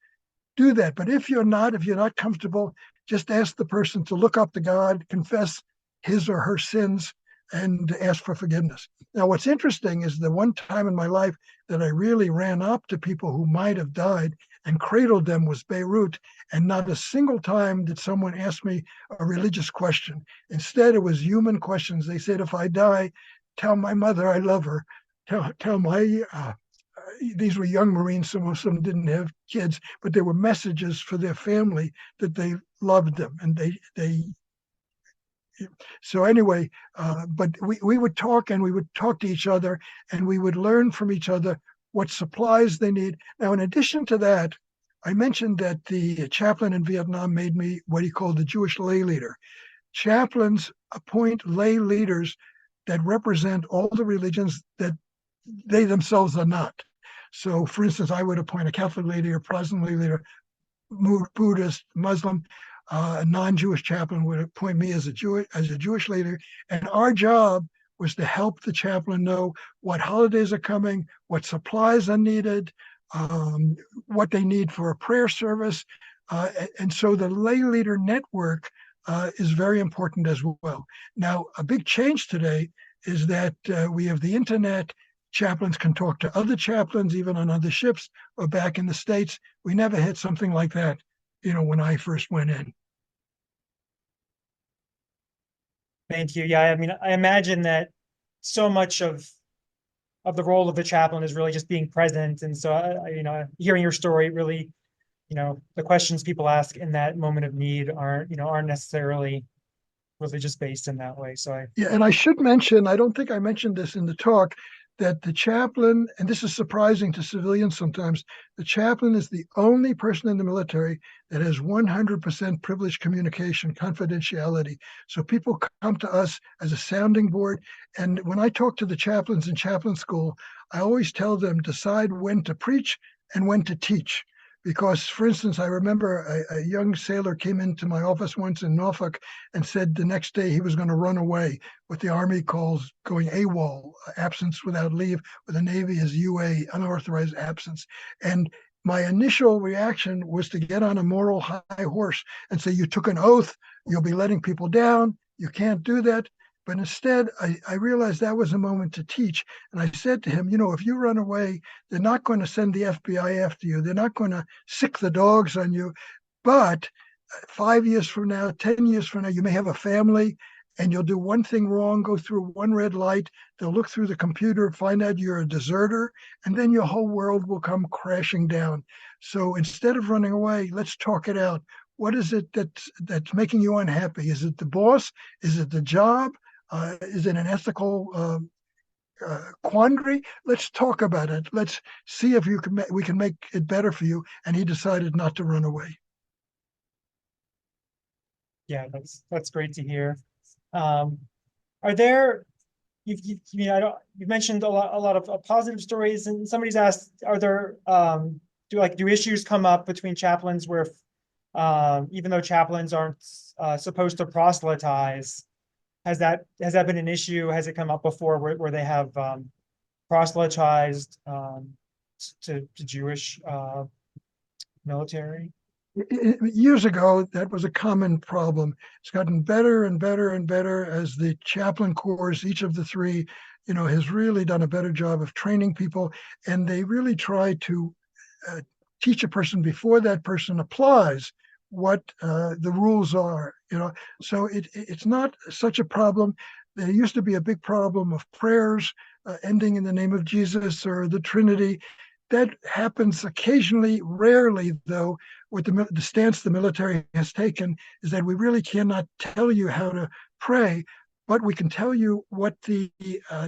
Do that. But if you're not comfortable, just ask the person to look up to God, confess his or her sins, and ask for forgiveness. Now, what's interesting is the one time in my life that I really ran up to people who might have died and cradled them was Beirut, and not a single time did someone ask me a religious question. Instead, it was human questions. They said, if I die, tell my mother I love her. Tell my these were young Marines, some of them didn't have kids, but they were messages for their family that they loved them. And so anyway, but we would talk, and we would talk to each other, and we would learn from each other what supplies they need. Now, in addition to that, I mentioned that the chaplain in Vietnam made me what he called the Jewish lay leader. Chaplains appoint lay leaders that represent all the religions that they themselves are not. So, for instance, I would appoint a Catholic lay leader, Protestant lay leader, Buddhist, Muslim. A non-Jewish chaplain would appoint me as a Jewish leader, and our job was to help the chaplain know what holidays are coming, what supplies are needed, what they need for a prayer service, and so the lay leader network is very important as well. Now, a big change today is that we have the internet. Chaplains can talk to other chaplains, even on other ships or back in the States. We never had something like that, when I first went in.
Thank you. Yeah, I mean, I imagine that so much of the role of the chaplain is really just being present. And so, hearing your story really, the questions people ask in that moment of need aren't necessarily religious based in that way. So
Yeah, and I should mention, I don't think I mentioned this in the talk, that the chaplain, and this is surprising to civilians sometimes, the chaplain is the only person in the military that has 100% privileged communication, confidentiality. So people come to us as a sounding board. And when I talk to the chaplains in chaplain school, I always tell them decide when to preach and when to teach. Because, for instance, I remember a young sailor came into my office once in Norfolk and said the next day he was going to run away, what the Army calls going AWOL, absence without leave, or the Navy is UA, unauthorized absence. And my initial reaction was to get on a moral high horse and say, you took an oath, you'll be letting people down, you can't do that. But instead, I realized that was a moment to teach. And I said to him, if you run away, they're not going to send the FBI after you. They're not going to sick the dogs on you. But 5 years from now, 10 years from now, you may have a family and you'll do one thing wrong, go through one red light. They'll look through the computer, find out you're a deserter, and then your whole world will come crashing down. So instead of running away, let's talk it out. What is it that's making you unhappy? Is it the boss? Is it the job? Is it an ethical quandary? Let's talk about it. Let's see if we can make it better for you. And he decided not to run away.
yeah, that's great to hear. Are there? You've mentioned a lot of positive stories, and somebody's asked, are there do issues come up between chaplains where even though chaplains aren't supposed to proselytize? Has that been an issue? Has it come up before where they have proselytized to Jewish military?
Years ago, that was a common problem. It's gotten better and better and better as the chaplain corps, each of the three, has really done a better job of training people. And they really try to teach a person before that person applies what the rules are, So it's not such a problem. There used to be a big problem of prayers ending in the name of Jesus or the Trinity. That happens occasionally, rarely, though. What the stance the military has taken is that we really cannot tell you how to pray, but we can tell you what the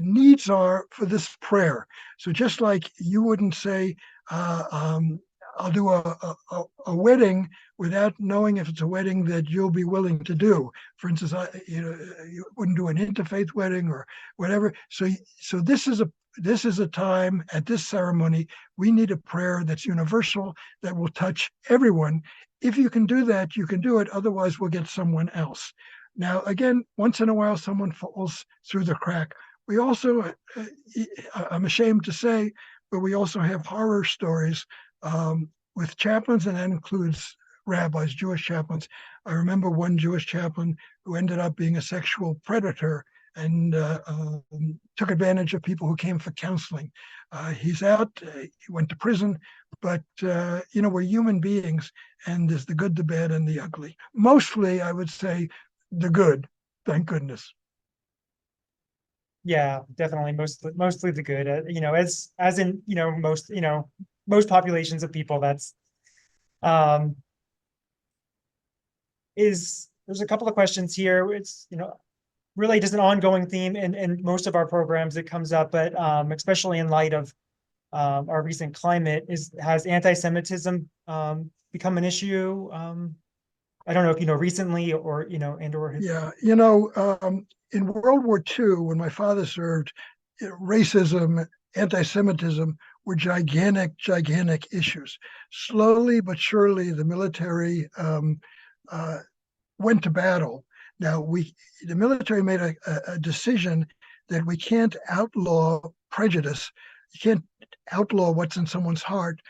needs are for this prayer. So just like you wouldn't say, I'll do a wedding without knowing if it's a wedding that you'll be willing to do. For instance, you wouldn't do an interfaith wedding or whatever. So this is a time at this ceremony, we need a prayer that's universal, that will touch everyone. If you can do that, you can do it. Otherwise, we'll get someone else. Now, again, once in a while, someone falls through the crack. We also, I'm ashamed to say, but we also have horror stories with chaplains, and that includes rabbis, Jewish chaplains. I remember one Jewish chaplain who ended up being a sexual predator and took advantage of people who came for counseling. He's out, he went to prison, but we're human beings, and there's the good, the bad, and the ugly. Mostly, I would say, the good, thank goodness.
Yeah, definitely. Mostly the good. As in most populations of people. That's there's a couple of questions here. It's really just an ongoing theme in most of our programs. It comes up, but especially in light of our recent climate, has anti-Semitism become an issue? I don't know if recently or and or
Yeah, in World War II, when my father served, racism, anti-Semitism were gigantic issues. Slowly but surely, the military went to battle. Now, the military made a decision that we can't outlaw prejudice. You can't outlaw what's in someone's heart,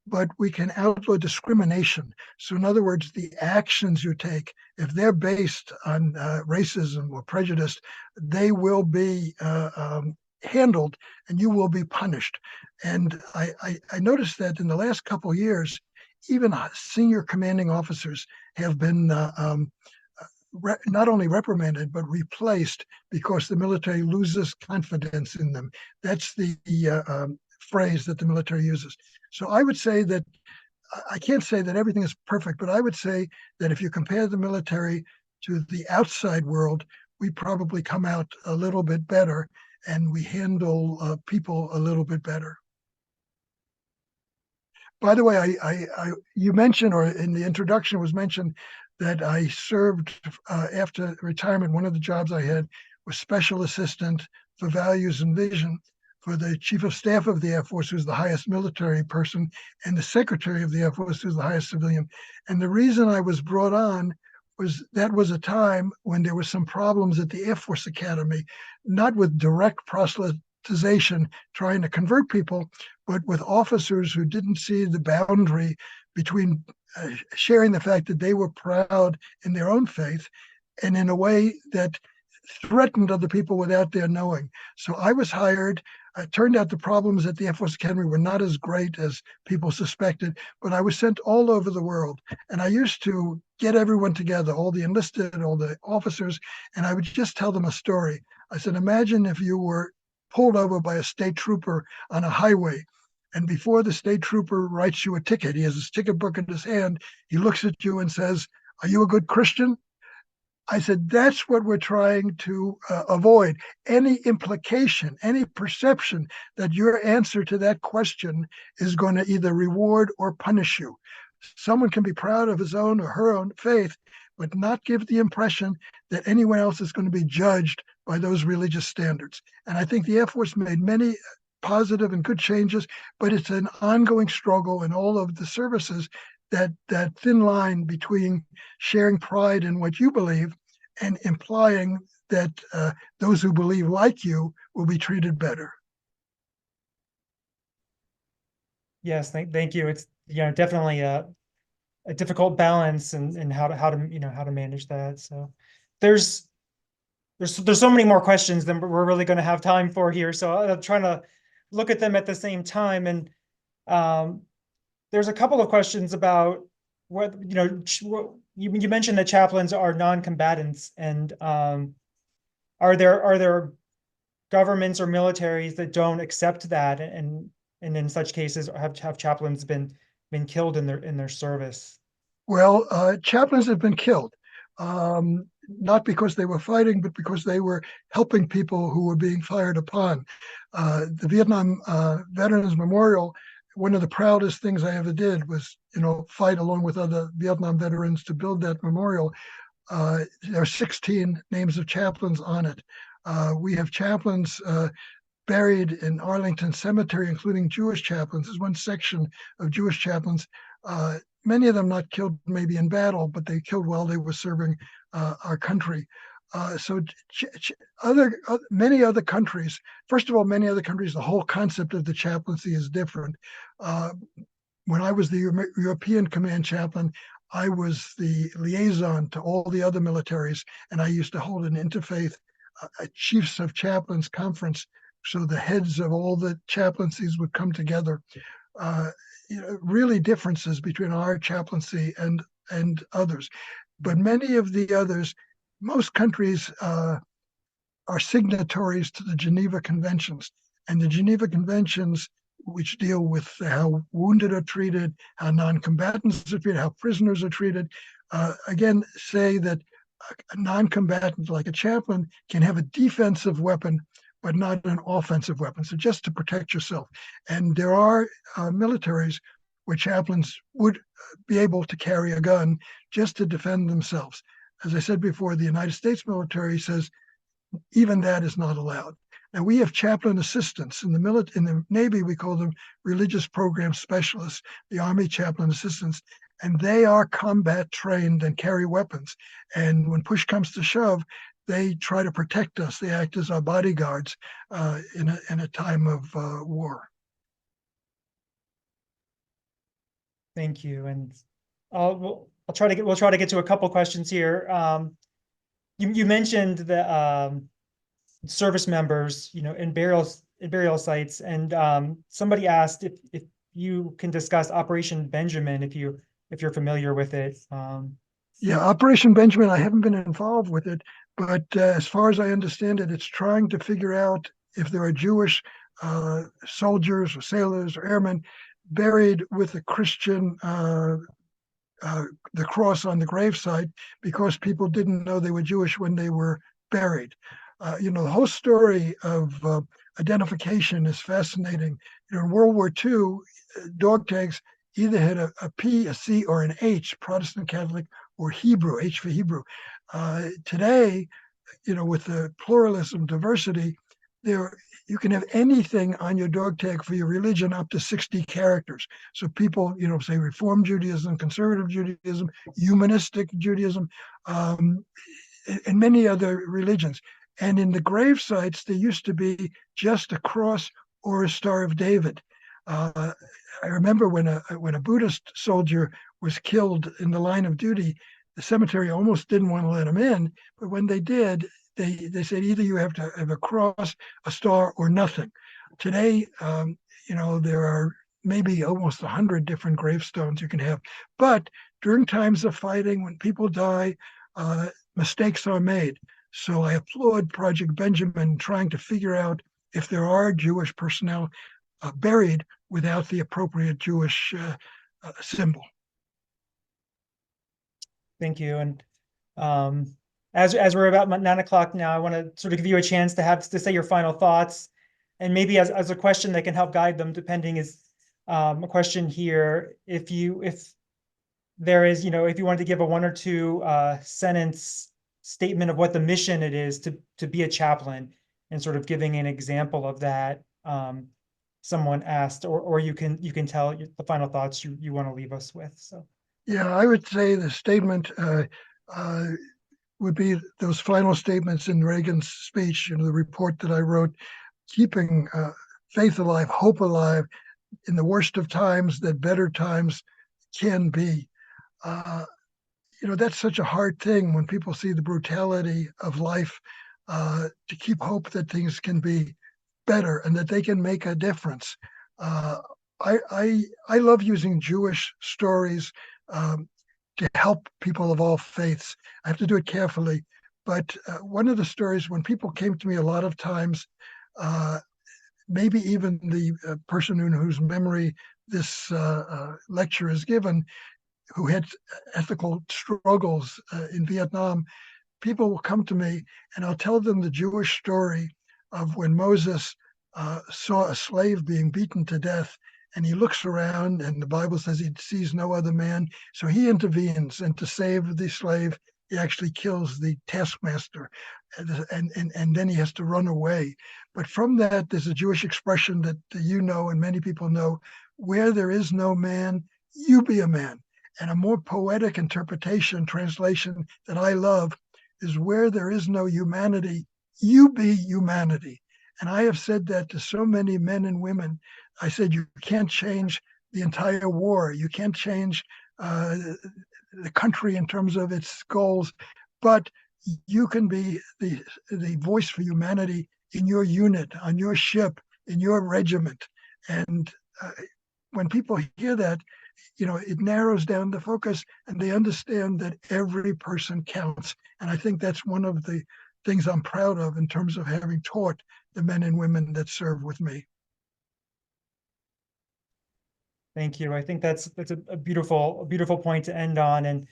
but we can outlaw discrimination. So in other words, the actions you take, if they're based on racism or prejudice, they will be handled and you will be punished. And I noticed that in the last couple of years, even senior commanding officers have been not only reprimanded, but replaced because the military loses confidence in them. That's the phrase that the military uses. So I would say that I can't say that everything is perfect, but I would say that if you compare the military to the outside world, we probably come out a little bit better and we handle people a little bit better. By the way, you mentioned, or in the introduction was mentioned, that I served after retirement. One of the jobs I had was special assistant for values and vision for the chief of staff of the Air Force, who's the highest military person, and the secretary of the Air Force, who's the highest civilian. And the reason I was brought on was that was a time when there were some problems at the Air Force Academy, not with direct proselytization, trying to convert people, but with officers who didn't see the boundary between sharing the fact that they were proud in their own faith and in a way that threatened other people without their knowing. So I was hired. It turned out the problems at the Air Force Academy were not as great as people suspected, but I was sent all over the world. And I used to get everyone together, all the enlisted, all the officers, and I would just tell them a story. I said, imagine if you were pulled over by a state trooper on a highway, and before the state trooper writes you a ticket, he has his ticket book in his hand, he looks at you and says, are you a good Christian? I said, that's what we're trying to avoid. Any implication, any perception that your answer to that question is going to either reward or punish you. Someone can be proud of his own or her own faith, but not give the impression that anyone else is going to be judged by those religious standards. And I think the Air Force made many positive and good changes, but it's an ongoing struggle in all of the services, that thin line between sharing pride in what you believe and implying that those who believe like you will be treated better.
Yes, thank you. It's definitely a difficult balance and how to manage that. So there's so many more questions than we're really going to have time for here. So I'm trying to look at them at the same time. And there's a couple of questions about what you mentioned that chaplains are non-combatants, and are there governments or militaries that don't accept that, and in such cases have chaplains been killed in their service?
Well, chaplains have been killed. not because they were fighting, but because they were helping people who were being fired upon. The Vietnam Veterans Memorial, one of the proudest things I ever did was, fight along with other Vietnam veterans to build that memorial. There are 16 names of chaplains on it. We have chaplains buried in Arlington Cemetery, including Jewish chaplains. There's one section of Jewish chaplains. Many of them not killed maybe in battle, but they killed while they were serving our country. Many other countries, first of all, many other countries, the whole concept of the chaplaincy is different. When I was the European command chaplain, I was the liaison to all the other militaries, and I used to hold an interfaith chiefs of chaplains conference. So the heads of all the chaplaincies would come together. Really differences between our chaplaincy and others. But many of the others, most countries are signatories to the Geneva Conventions. And the Geneva Conventions, which deal with how wounded are treated, how non-combatants are treated, how prisoners are treated, again, say that a non-combatant like a chaplain can have a defensive weapon, but not an offensive weapon. So just to protect yourself. And there are militaries where chaplains would be able to carry a gun just to defend themselves. As I said before, the United States military says even that is not allowed. Now we have chaplain assistants in the Navy. We call them religious program specialists, the Army chaplain assistants, and they are combat trained and carry weapons. And when push comes to shove, they try to protect us. They act as our bodyguards in a time of war.
Thank you. And we'll try to get to a couple questions here. You mentioned the service members, in burial sites, and somebody asked if you can discuss Operation Benjamin, if you're familiar with it.
Yeah, Operation Benjamin, I haven't been involved with it, but as far as I understand it, it's trying to figure out if there are Jewish soldiers or sailors or airmen buried with a Christian, the cross on the gravesite, because people didn't know they were Jewish when they were buried. The whole story of identification is fascinating. In World War II, dog tags either had a P, a C, or an H, Protestant, Catholic, or Hebrew, H for Hebrew. Today, with the pluralism, diversity, you can have anything on your dog tag for your religion up to 60 characters. So people, say Reform Judaism, Conservative Judaism, Humanistic Judaism, and many other religions. And in the grave sites, there used to be just a cross or a Star of David. I remember when a Buddhist soldier was killed in the line of duty, the cemetery almost didn't want to let him in. But when they did, they said either you have to have a cross, a star, or nothing. Today, there are maybe almost 100 different gravestones you can have. But during times of fighting, when people die, mistakes are made. So I applaud Project Benjamin trying to figure out if there are Jewish personnel buried without the appropriate Jewish symbol.
Thank you. And as we're about 9 o'clock now, I want to sort of give you a chance to say your final thoughts, and maybe as a question that can help guide them, depending, is a question here. If there is, if you wanted to give a 1 or 2 sentence statement of what the mission it is to be a chaplain, and sort of giving an example of that, someone asked, or you can tell the final thoughts you want to leave us with. So
yeah, I would say the statement would be those final statements in Reagan's speech, the report that I wrote, keeping faith alive, hope alive in the worst of times, that better times can be. That's such a hard thing when people see the brutality of life, to keep hope that things can be better and that they can make a difference. I love using Jewish stories to help people of all faiths. I have to do it carefully, but one of the stories, when people came to me a lot of times, maybe even the person in whose memory this lecture is given, who had ethical struggles in Vietnam, people will come to me and I'll tell them the Jewish story of when Moses saw a slave being beaten to death, and he looks around and the Bible says he sees no other man. So he intervenes, and to save the slave, he actually kills the taskmaster, and then he has to run away. But from that, there's a Jewish expression that you know and many people know: where there is no man, you be a man. And a more poetic interpretation, translation that I love is: where there is no humanity, you be humanity. And I have said that to so many men and women. I said, you can't change the entire war. You can't change the country in terms of its goals, but you can be the voice for humanity in your unit, on your ship, in your regiment. And when people hear that, it narrows down the focus and they understand that every person counts. And I think that's one of the things I'm proud of in terms of having taught the men and women that serve with me.
Thank you. I think that's a beautiful point to end on. And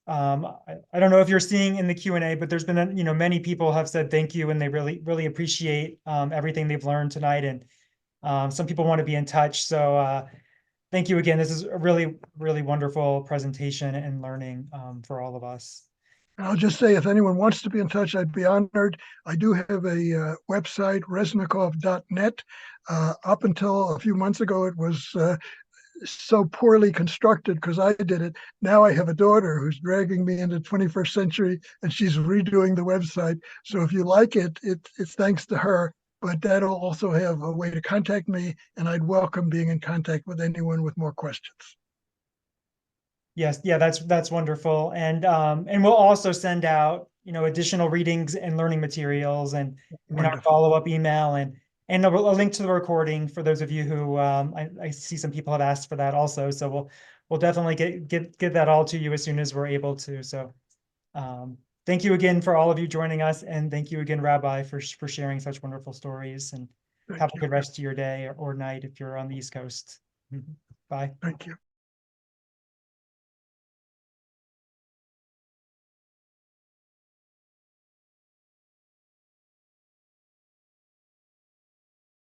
I don't know if you're seeing in the Q&A, but there's been, many people have said thank you and they really appreciate everything they've learned tonight. And some people want to be in touch. So thank you again. This is a really wonderful presentation and learning for all of us.
And I'll just say, if anyone wants to be in touch, I'd be honored. I do have a website, resnicoff.net. Up until a few months ago, it was so poorly constructed because I did it. Now I have a daughter who's dragging me into 21st century and she's redoing the website. So if you like it, it's thanks to her. But that'll also have a way to contact me, and I'd welcome being in contact with anyone with more questions.
Yes, yeah, that's wonderful. And we'll also send out, additional readings and learning materials and in our follow-up email and a link to the recording for those of you who I see some people have asked for that also. So we'll definitely get that all to you as soon as we're able to. So thank you again for all of you joining us, and thank you again, Rabbi, for sharing such wonderful stories. And have a good rest of your day or night if you're on the East Coast. Bye.
Thank you.